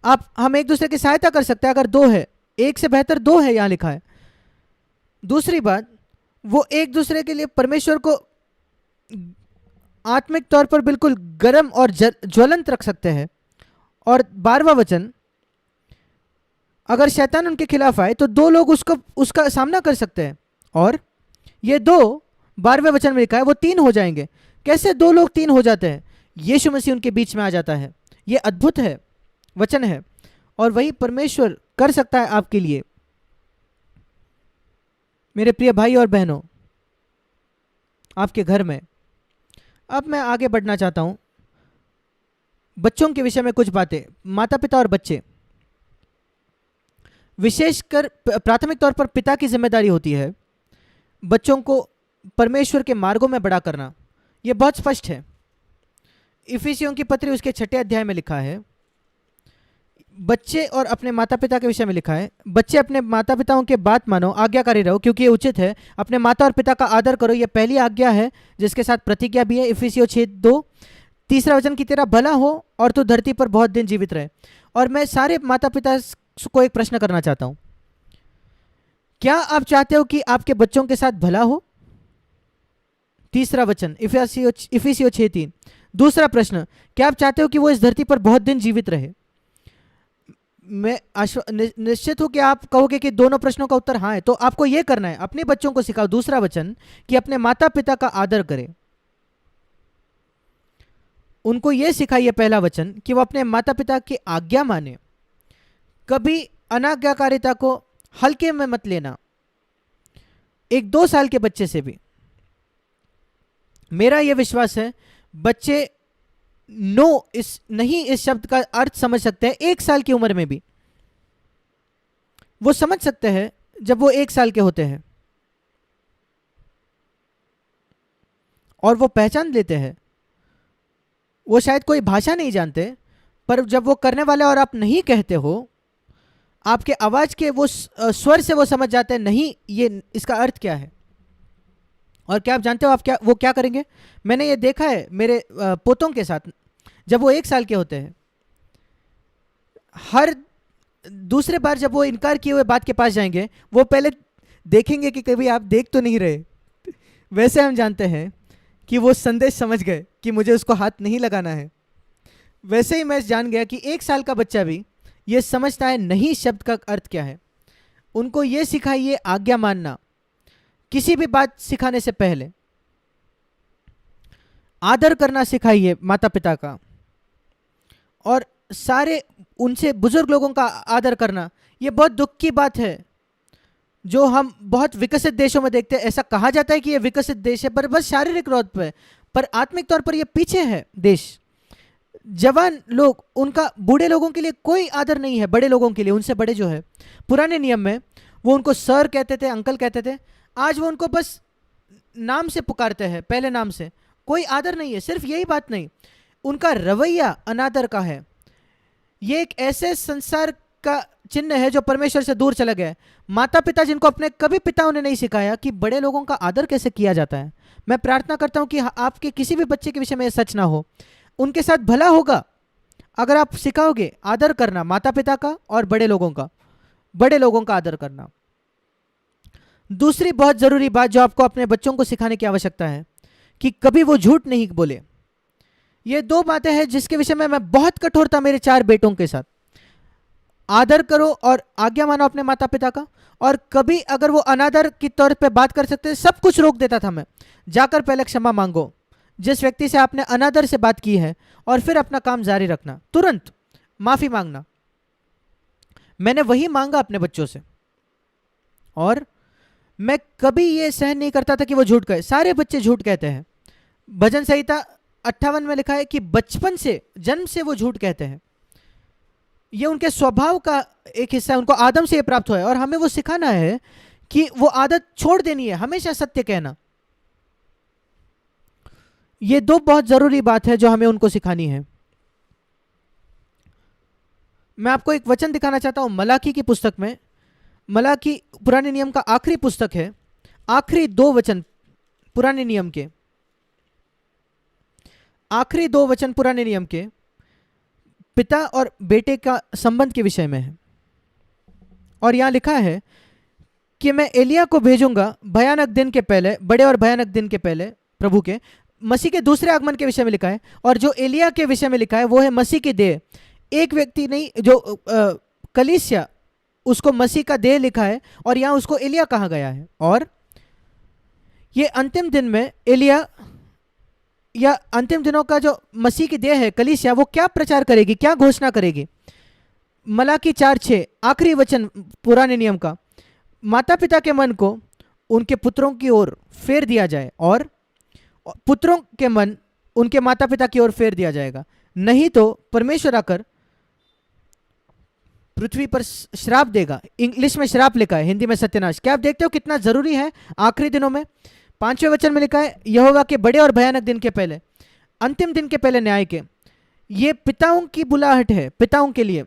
हम एक दूसरे की सहायता कर सकते हैं। अगर 2 है, एक से बेहतर 2 है, यहां लिखा है। दूसरी बात, वो एक दूसरे के लिए परमेश्वर को आत्मिक तौर पर बिल्कुल गर्म और ज्वलंत रख सकते हैं। और 12वां वचन, अगर शैतान उनके खिलाफ आए तो 2 लोग उसका सामना कर सकते हैं। और ये 2 12वें वचन में लिखा है वो 3 हो जाएंगे। कैसे 2 लोग 3 हो जाते हैं? यीशु मसीह उनके बीच में आ जाता है। ये अद्भुत है, वचन है, और वही परमेश्वर कर सकता है आपके लिए। मेरे प्रिय भाई और बहनों, आपके घर में अब मैं आगे बढ़ना चाहता हूं बच्चों के विषय में कुछ बातें। माता पिता और बच्चे, विशेषकर प्राथमिक तौर पर पिता की जिम्मेदारी होती है बच्चों को परमेश्वर के मार्गों में बड़ा करना। यह बहुत स्पष्ट है। इफिसियों की पत्री उसके 6 अध्याय में लिखा है, बच्चे और अपने माता पिता के विषय में लिखा है, बच्चे अपने माता पिताओं के बात मानो, आज्ञाकारी रहो, क्योंकि ये उचित है। अपने माता और पिता का आदर करो, यह पहली आज्ञा है जिसके साथ प्रतिज्ञा भी है। इफिसियों 6:2। तीसरा वचन कि तेरा भला हो और तू धरती पर बहुत दिन जीवित रहे। और मैं सारे माता पिता को एक प्रश्न करना चाहता हूं, क्या आप चाहते हो कि आपके बच्चों के साथ भला हो? तीसरा वचन इफिसियों 6:3। दूसरा प्रश्न, क्या आप चाहते हो कि वो इस धरती पर बहुत दिन जीवित रहे? मैं निश्चित हूं कि आप कहोगे कि दोनों प्रश्नों का उत्तर हाँ है। तो आपको यह करना है, अपने बच्चों को सिखाओ, दूसरा वचन, कि अपने माता पिता का आदर करें। उनको यह सिखाइए, पहला वचन, कि वो अपने माता पिता की आज्ञा माने। कभी अनाज्ञाकारिता को हल्के में मत लेना, एक 2 साल के बच्चे से भी। मेरा यह विश्वास है बच्चे नहीं इस शब्द का अर्थ समझ सकते हैं 1 साल की उम्र में भी। वो समझ सकते हैं जब वो 1 साल के होते हैं और वो पहचान लेते हैं। वो शायद कोई भाषा नहीं जानते, पर जब वो करने वाले और आप नहीं कहते हो, आपके आवाज के वो स्वर से वो समझ जाते हैं, नहीं ये इसका अर्थ क्या है। और क्या आप जानते हो वो क्या करेंगे? मैंने ये देखा है मेरे पोतों के साथ। जब वो 1 साल के होते हैं, हर दूसरे बार जब वो इनकार किए हुए बात के पास जाएंगे, वो पहले देखेंगे कि कभी आप देख तो नहीं रहे। वैसे हम जानते हैं कि वो संदेश समझ गए कि मुझे उसको हाथ नहीं लगाना है। वैसे ही मैं जान गया कि 1 साल का बच्चा भी ये समझता है नहीं शब्द का अर्थ क्या है। उनको ये सिखाइए आज्ञा मानना, किसी भी बात सिखाने से पहले आदर करना सिखाइए माता पिता का, और सारे उनसे बुजुर्ग लोगों का आदर करना। ये बहुत दुख की बात है जो हम बहुत विकसित देशों में देखते हैं। ऐसा कहा जाता है कि ये विकसित देश है, पर बस शारीरिक तौर पर आत्मिक तौर पर ये पीछे है देश। जवान लोग, उनका बूढ़े लोगों के लिए कोई आदर नहीं है, बड़े लोगों के लिए, उनसे बड़े जो है। पुराने नियम में वो उनको सर कहते थे, अंकल कहते थे। आज वो उनको बस नाम से पुकारते हैं, पहले नाम से। कोई आदर नहीं है। सिर्फ यही बात नहीं, उनका रवैया अनादर का है। ये एक ऐसे संसार का चिन्ह है जो परमेश्वर से दूर चला गया है। माता पिता जिनको अपने कभी पिताओं ने नहीं सिखाया कि बड़े लोगों का आदर कैसे किया जाता है। मैं प्रार्थना करता हूं कि आपके किसी भी बच्चे के विषय में सच ना हो। उनके साथ भला होगा अगर आप सिखाओगे आदर करना माता पिता का और बड़े लोगों का आदर करना। दूसरी बहुत जरूरी बात जो आपको अपने बच्चों को सिखाने की आवश्यकता है कि कभी वो झूठ नहीं बोले। ये 2 बातें हैं जिसके विषय में मैं बहुत कठोर था मेरे 4 बेटों के साथ। आदर करो और आज्ञा मानो अपने माता पिता का। और कभी अगर वो अनादर की तौर पे बात कर सकते, सब कुछ रोक देता था मैं। जाकर पहले क्षमा मांगो जिस व्यक्ति से आपने अनादर से बात की है, और फिर अपना काम जारी रखना, तुरंत माफी मांगना। मैंने वही मांगा अपने बच्चों से, और मैं कभी ये सहन नहीं करता था कि वो झूठ कहे। सारे बच्चे झूठ कहते हैं। भजन संहिता 58 में लिखा है कि बचपन से, जन्म से वो झूठ कहते हैं। ये उनके स्वभाव का एक हिस्सा है, उनको आदम से ये प्राप्त हुआ है। और हमें वो सिखाना है कि वो आदत छोड़ देनी है, हमेशा सत्य कहना। ये 2 बहुत जरूरी बात है जो हमें उनको सिखानी है। मैं आपको एक वचन दिखाना चाहता हूं मलाकी की पुस्तक में। मलाकी पुराने नियम का आखिरी पुस्तक है। आखिरी 2 वचन पुराने नियम के, आखिरी 2 वचन पुराने नियम के पिता और बेटे का संबंध के विषय में है। और यहां लिखा है कि मैं एलिया को भेजूंगा भयानक दिन के पहले, बड़े और भयानक दिन के पहले, प्रभु के, मसीह के दूसरे आगमन के विषय में लिखा है। और जो एलिया के विषय में लिखा है वो है मसीह की देह। एक व्यक्ति नहीं, जो कलीसिया, उसको मसीह का देह लिखा है, और यहां उसको एलिया कहा गया है। और ये अंतिम दिन में एलिया या अंतिम दिनों का जो मसीह की देह है कलीसिया, वो क्या प्रचार करेगी, क्या घोषणा करेगी? मलाकी 4:6 आखिरी वचन पुराने नियम का, माता पिता के मन को उनके पुत्रों की ओर फेर दिया जाए और पुत्रों के मन उनके माता पिता की ओर फेर दिया जाएगा, नहीं तो परमेश्वर आकर पृथ्वी पर श्राप देगा। इंग्लिश में श्राप लिखा है, हिंदी में सत्यानाश। क्या आप देखते हो कितना जरूरी है आखिरी दिनों में? 5वें वचन में लिखा है, यहोवा के बड़े और भयानक दिन के पहले, अंतिम दिन के पहले न्याय के। ये पिताओं की बुलाहट है, पिताओं के लिए,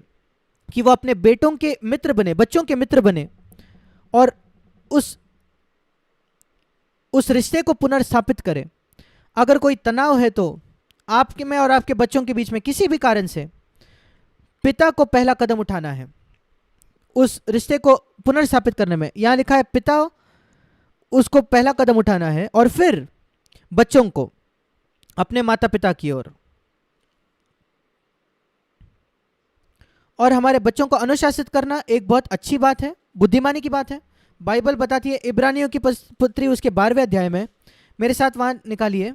कि वो अपने बेटों के मित्र बने, बच्चों के मित्र बने और उस रिश्ते को पुनर्स्थापित करें। अगर कोई तनाव है तो आपके में और आपके बच्चों के बीच में किसी भी कारण से, पिता को पहला कदम उठाना है उस रिश्ते को पुनर्स्थापित करने में। यहां लिखा है पिता उसको पहला कदम उठाना है और फिर बच्चों को अपने माता पिता की ओर, और हमारे बच्चों को अनुशासित करना एक बहुत अच्छी बात है, बुद्धिमानी की बात है। बाइबल बताती है इब्रानियों की पुत्री उसके 12वें अध्याय में, मेरे साथ वहां निकालिए।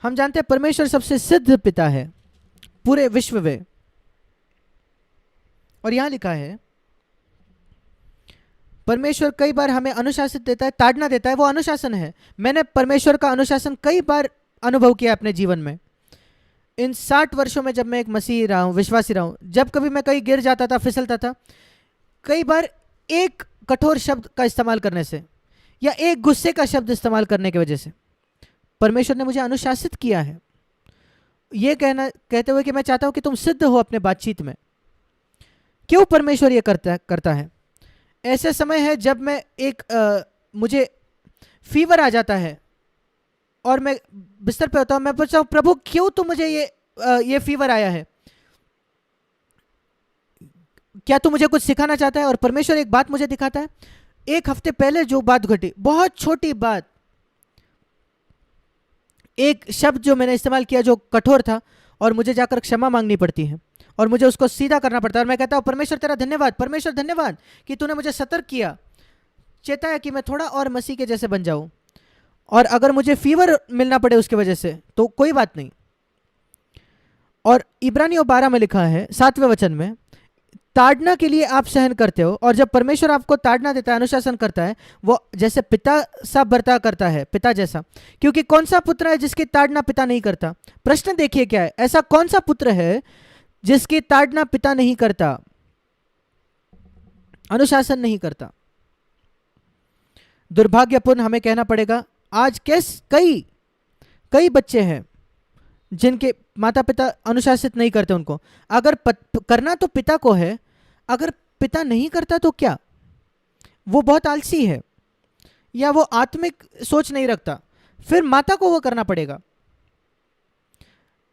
हम जानते हैं परमेश्वर सबसे सिद्ध पिता है पूरे विश्व में, और यहां लिखा है परमेश्वर कई बार हमें अनुशासित देता है, ताड़ना देता है, वो अनुशासन है। मैंने परमेश्वर का अनुशासन कई बार अनुभव किया अपने जीवन में। इन 60 वर्षों में जब मैं एक मसीही रहा हूं, विश्वासी रहा हूं, जब कभी मैं कहीं गिर जाता था, फिसलता था, कई बार एक कठोर शब्द का इस्तेमाल करने से या एक गुस्से का शब्द इस्तेमाल करने की वजह से परमेश्वर ने मुझे अनुशासित किया है, ये कहते हुए कि मैं चाहता हूं कि तुम सिद्ध हो अपने बातचीत में। क्यों परमेश्वर ये करता है? ऐसे समय है जब मैं मुझे फीवर आ जाता है और मैं बिस्तर पे होता हूं, मैं पूछता हूं प्रभु क्यों तू मुझे ये फीवर आया है, क्या तू मुझे कुछ सिखाना चाहता है? और परमेश्वर एक बात मुझे दिखाता है। एक हफ्ते पहले जो बात घटी, बहुत छोटी बात, एक शब्द जो मैंने इस्तेमाल किया जो कठोर था, और मुझे जाकर क्षमा मांगनी पड़ती है और मुझे उसको सीधा करना पड़ता है। और मैं कहता हूं परमेश्वर तेरा धन्यवाद, परमेश्वर धन्यवाद कि तूने मुझे सतर्क किया, चेताया कि मैं थोड़ा और मसीह के जैसे बन जाऊं, और अगर मुझे फीवर मिलना पड़े उसके वजह से तो कोई बात नहीं। और इब्रानियों 12 में लिखा है 7वें वचन में, ताड़ना के लिए आप सहन करते हो, और जब परमेश्वर आपको ताड़ना देता है, अनुशासन करता है, वो जैसे पिता सा बर्ताव करता है, पिता जैसा। क्योंकि कौन सा पुत्र है जिसकी ताड़ना पिता नहीं करता? प्रश्न देखिए क्या है, ऐसा कौन सा पुत्र है जिसकी ताड़ना पिता नहीं करता, अनुशासन नहीं करता? दुर्भाग्यपूर्ण हमें कहना पड़ेगा, आज कई बच्चे हैं जिनके माता पिता अनुशासित नहीं करते उनको। अगर करना तो पिता को है, अगर पिता नहीं करता तो क्या? वो बहुत आलसी है या वो आत्मिक सोच नहीं रखता, फिर माता को वो करना पड़ेगा।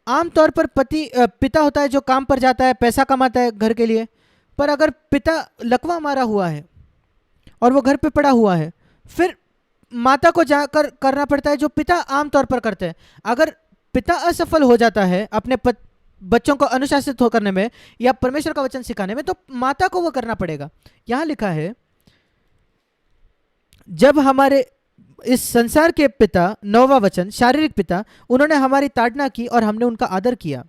आमतौर पर पिता होता है जो काम पर जाता है, पैसा कमाता है घर के लिए, पर अगर पिता लकवा मारा हुआ है और वो घर पे पड़ा हुआ है, फिर माता को जाकर करना पड़ता है जो पिता आमतौर पर करते हैं। अगर पिता असफल हो जाता है अपने बच्चों को अनुशासित हो करने में या परमेश्वर का वचन सिखाने में, तो माता को वो करना पड़ेगा। यहां लिखा है जब हमारे इस संसार के पिता, 9वां वचन, शारीरिक पिता, उन्होंने हमारी ताड़ना की और हमने उनका आदर किया।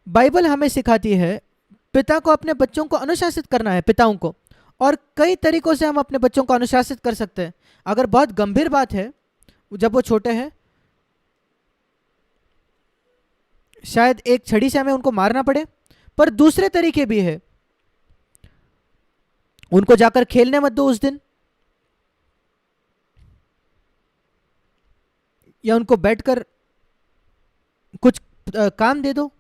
बाइबल हमें सिखाती है पिता को अपने बच्चों को अनुशासित करना है, पिताओं को, और कई तरीकों से हम अपने बच्चों को अनुशासित कर सकते हैं। अगर बहुत गंभीर बात है, जब वो छोटे हैं, शायद एक छड़ी से हमें उनको मारना पड़े, पर दूसरे तरीके भी है। उनको जाकर खेलने मत दो उस दिन, या उनको बैठकर कुछ काम दे दो।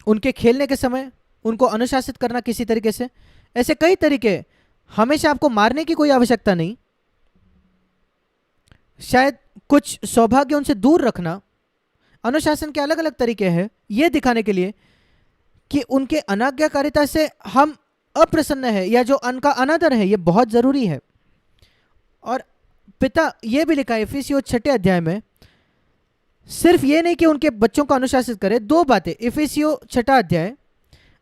उनके खेलने के समय उनको अनुशासित करना किसी तरीके से, ऐसे कई तरीके। हमेशा आपको मारने की कोई आवश्यकता नहीं, शायद कुछ सौभाग्य उनसे दूर रखना। अनुशासन के अलग अलग तरीके हैं, यह दिखाने के लिए कि उनके अनाज्ञाकारिता से हम अप्रसन्न है या जो उनका अनादर है, यह बहुत जरूरी है। और पिता, यह भी लिखा है इफिसियों 6 अध्याय में, सिर्फ ये नहीं कि उनके बच्चों को अनुशासित करे, 2 बातें। इफिसियों 6 अध्याय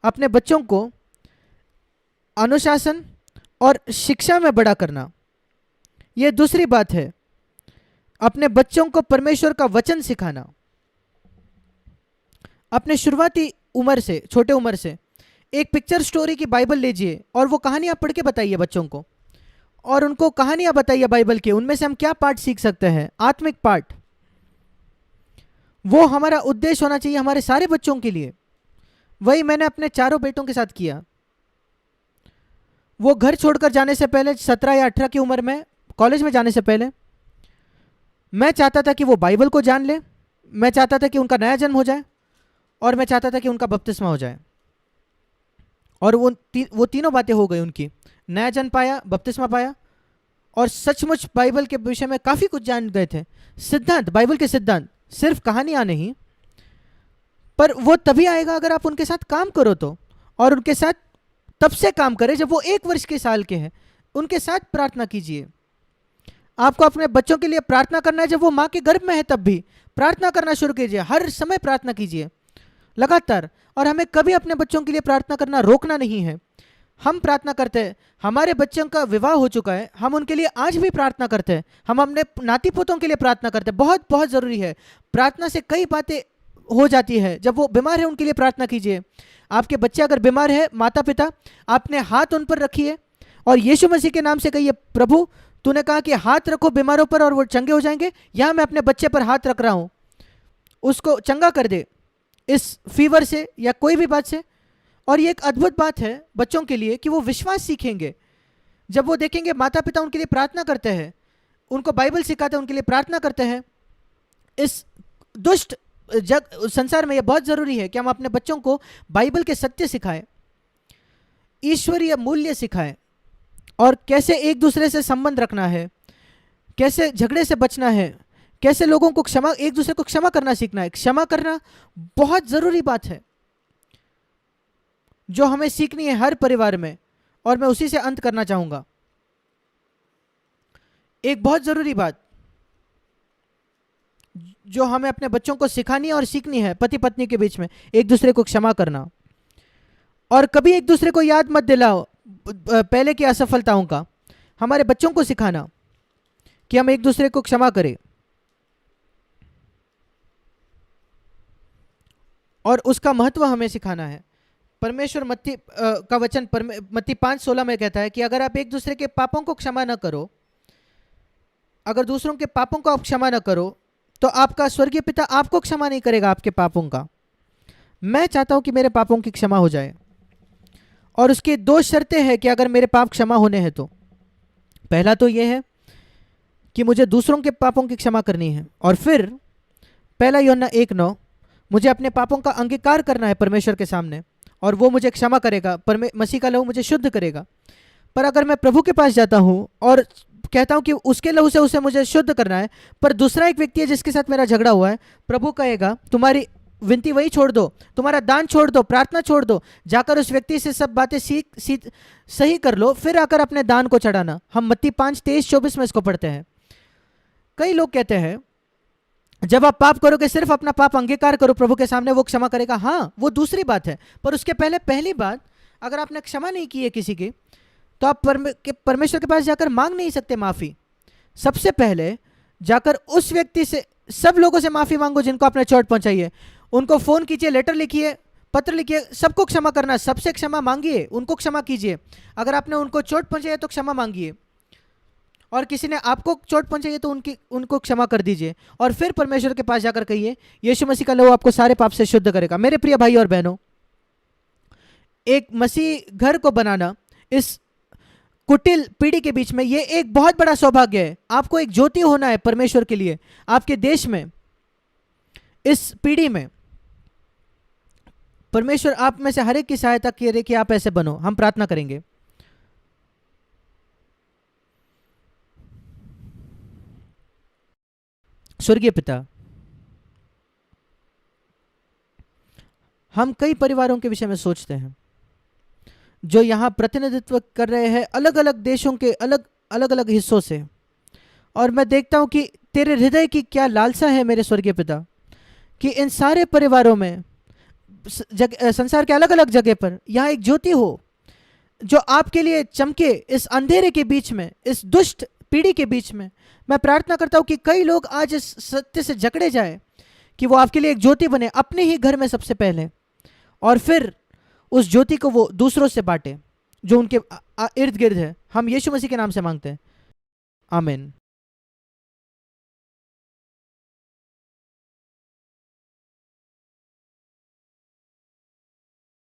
अपने बच्चों को अनुशासन और शिक्षा में बड़ा करना, ये दूसरी बात है। अपने बच्चों को परमेश्वर का वचन सिखाना, अपने शुरुआती उम्र से, छोटे उम्र से एक पिक्चर स्टोरी की बाइबल लीजिए और वो कहानियां पढ़ के बताइए बच्चों को, और उनको कहानियां बताइए बाइबल के, उनमें से हम क्या पाठ सीख सकते हैं, आत्मिक पाठ। वो हमारा उद्देश्य होना चाहिए हमारे सारे बच्चों के लिए। वही मैंने अपने चारों बेटों के साथ किया। वो घर छोड़कर जाने से पहले, 17 या 18 की उम्र में, कॉलेज में जाने से पहले, मैं चाहता था कि वो बाइबल को जान ले, मैं चाहता था कि उनका नया जन्म हो जाए, और मैं चाहता था कि उनका बपतिस्मा हो जाए। और वो तीनों बातें हो गई उनकी। नया जन्म पाया, बपतिस्मा पाया, और सचमुच बाइबल के विषय में काफ़ी कुछ जान गए थे। सिद्धांत, बाइबल के सिद्धांत, सिर्फ कहानियाँ नहीं। पर वो तभी आएगा अगर आप उनके साथ काम करो तो, और उनके साथ तब से काम करें जब वो 1 वर्ष के साल के हैं। उनके साथ प्रार्थना कीजिए। आपको अपने बच्चों के लिए प्रार्थना करना है जब वो माँ के गर्भ में है, तब भी प्रार्थना करना शुरू कीजिए। हर समय प्रार्थना कीजिए लगातार। और हमें कभी अपने बच्चों के लिए प्रार्थना करना रोकना नहीं है। हम प्रार्थना करते हैं, हमारे बच्चों का विवाह हो चुका है, हम उनके लिए आज भी प्रार्थना करते हैं। हम अपने नाती पोतों के लिए प्रार्थना करते हैं। बहुत बहुत ज़रूरी है। प्रार्थना से कई बातें हो जाती है। जब वो बीमार है उनके लिए प्रार्थना कीजिए। आपके बच्चे अगर बीमार है, माता पिता, आपने हाथ उन पर रखिए और यीशु मसीह के नाम से कहिए, प्रभु तूने कहा कि हाथ रखो बीमारों पर और वो चंगे हो जाएंगे। यहाँ मैं अपने बच्चे पर हाथ रख रहा हूँ, उसको चंगा कर दे इस फीवर से या कोई भी बात से। और ये एक अद्भुत बात है बच्चों के लिए कि वो विश्वास सीखेंगे जब वो देखेंगे माता पिता उनके लिए प्रार्थना करते हैं, उनको बाइबल सिखाते हैं, उनके लिए प्रार्थना करते हैं। इस दुष्ट संसार में यह बहुत ज़रूरी है कि हम अपने बच्चों को बाइबल के सत्य सिखाएं, ईश्वरीय मूल्य सिखाएं, और कैसे एक दूसरे से संबंध रखना है, कैसे झगड़े से बचना है, कैसे लोगों को क्षमा, एक दूसरे को क्षमा करना सीखना है। क्षमा करना बहुत ज़रूरी बात है जो हमें सीखनी है हर परिवार में, और मैं उसी से अंत करना चाहूँगा। एक बहुत ज़रूरी बात जो हमें अपने बच्चों को सिखानी है और सीखनी है, पति पत्नी के बीच में एक दूसरे को क्षमा करना। और कभी एक दूसरे को याद मत दिलाओ पहले की असफलताओं का। हमारे बच्चों को सिखाना कि हम एक दूसरे को क्षमा करें, और उसका महत्व हमें सिखाना है। परमेश्वर मत्ती का वचन मत्ती 5:16 में कहता है कि अगर आप एक दूसरे के पापों को क्षमा न करो, अगर दूसरों के पापों को आप क्षमा न करो, तो आपका स्वर्गीय पिता आपको क्षमा नहीं करेगा आपके पापों का। मैं चाहता हूं कि मेरे पापों की क्षमा हो जाए, और उसकी 2 शर्तें हैं कि अगर मेरे पाप क्षमा होने हैं तो। पहला तो यह है कि मुझे दूसरों के पापों की क्षमा करनी है, और फिर पहला यूहन्ना 1:9, मुझे अपने पापों का अंगीकार करना है परमेश्वर के सामने, और वो मुझे क्षमा करेगा। मसीह का लहू मुझे शुद्ध करेगा। पर अगर मैं प्रभु के पास जाता हूँ और कहता हूँ कि उसके लहू से उसे मुझे शुद्ध करना है, पर दूसरा एक व्यक्ति है जिसके साथ मेरा झगड़ा हुआ है, प्रभु कहेगा तुम्हारी विनती वही छोड़ दो, तुम्हारा दान छोड़ दो, प्रार्थना छोड़ दो, जाकर उस व्यक्ति से सब बातें सही कर लो, फिर आकर अपने दान को चढ़ाना। हम मत्ती 5:23-24 में इसको पढ़ते हैं। कई लोग कहते हैं जब आप पाप करोगे सिर्फ अपना पाप अंगीकार करो प्रभु के सामने, वो क्षमा करेगा। हाँ, वो दूसरी बात है, पर उसके पहले पहली बात, अगर आपने क्षमा नहीं की है किसी की, तो आप परमेश्वर के पास जाकर मांग नहीं सकते माफ़ी। सबसे पहले जाकर उस व्यक्ति से, सब लोगों से माफ़ी मांगो जिनको आपने चोट पहुंचाई है। उनको फ़ोन कीजिए, लेटर लिखिए, पत्र लिखिए, सबको क्षमा करना, सबसे क्षमा मांगिए, उनको क्षमा कीजिए। अगर आपने उनको चोट पहुंचाई है तो क्षमा मांगिए, और किसी ने आपको चोट पहुंचाई है तो उनको क्षमा कर दीजिए। और फिर परमेश्वर के पास जाकर कहिए, यीशु मसीह का लहू आपको सारे पाप से शुद्ध करेगा। मेरे प्रिय भाई और बहनों, एक मसीह घर को बनाना इस कुटिल पीढ़ी के बीच में, ये एक बहुत बड़ा सौभाग्य है। आपको एक ज्योति होना है परमेश्वर के लिए, आपके देश में, इस पीढ़ी में। परमेश्वर आप में से हर एक की सहायता करे कि आप ऐसे बनो। हम प्रार्थना करेंगे। स्वर्गीय पिता, हम कई परिवारों के विषय में सोचते हैं जो यहाँ प्रतिनिधित्व कर रहे हैं अलग अलग देशों के अलग अलग हिस्सों से, और मैं देखता हूँ कि तेरे हृदय की क्या लालसा है मेरे स्वर्गीय पिता, कि इन सारे परिवारों में संसार के अलग अलग जगह पर यहाँ एक ज्योति हो, जो आपके लिए चमके इस अंधेरे के बीच में, इस दुष्ट पीढ़ी के बीच में। मैं प्रार्थना करता हूं कि कई लोग आज इस सत्य से जकड़े जाए कि वो आपके लिए एक ज्योति बने अपने ही घर में सबसे पहले, और फिर उस ज्योति को वो दूसरों से बांटे जो उनके इर्द गिर्द है। हम यीशु मसीह के नाम से मांगते हैं, आमीन।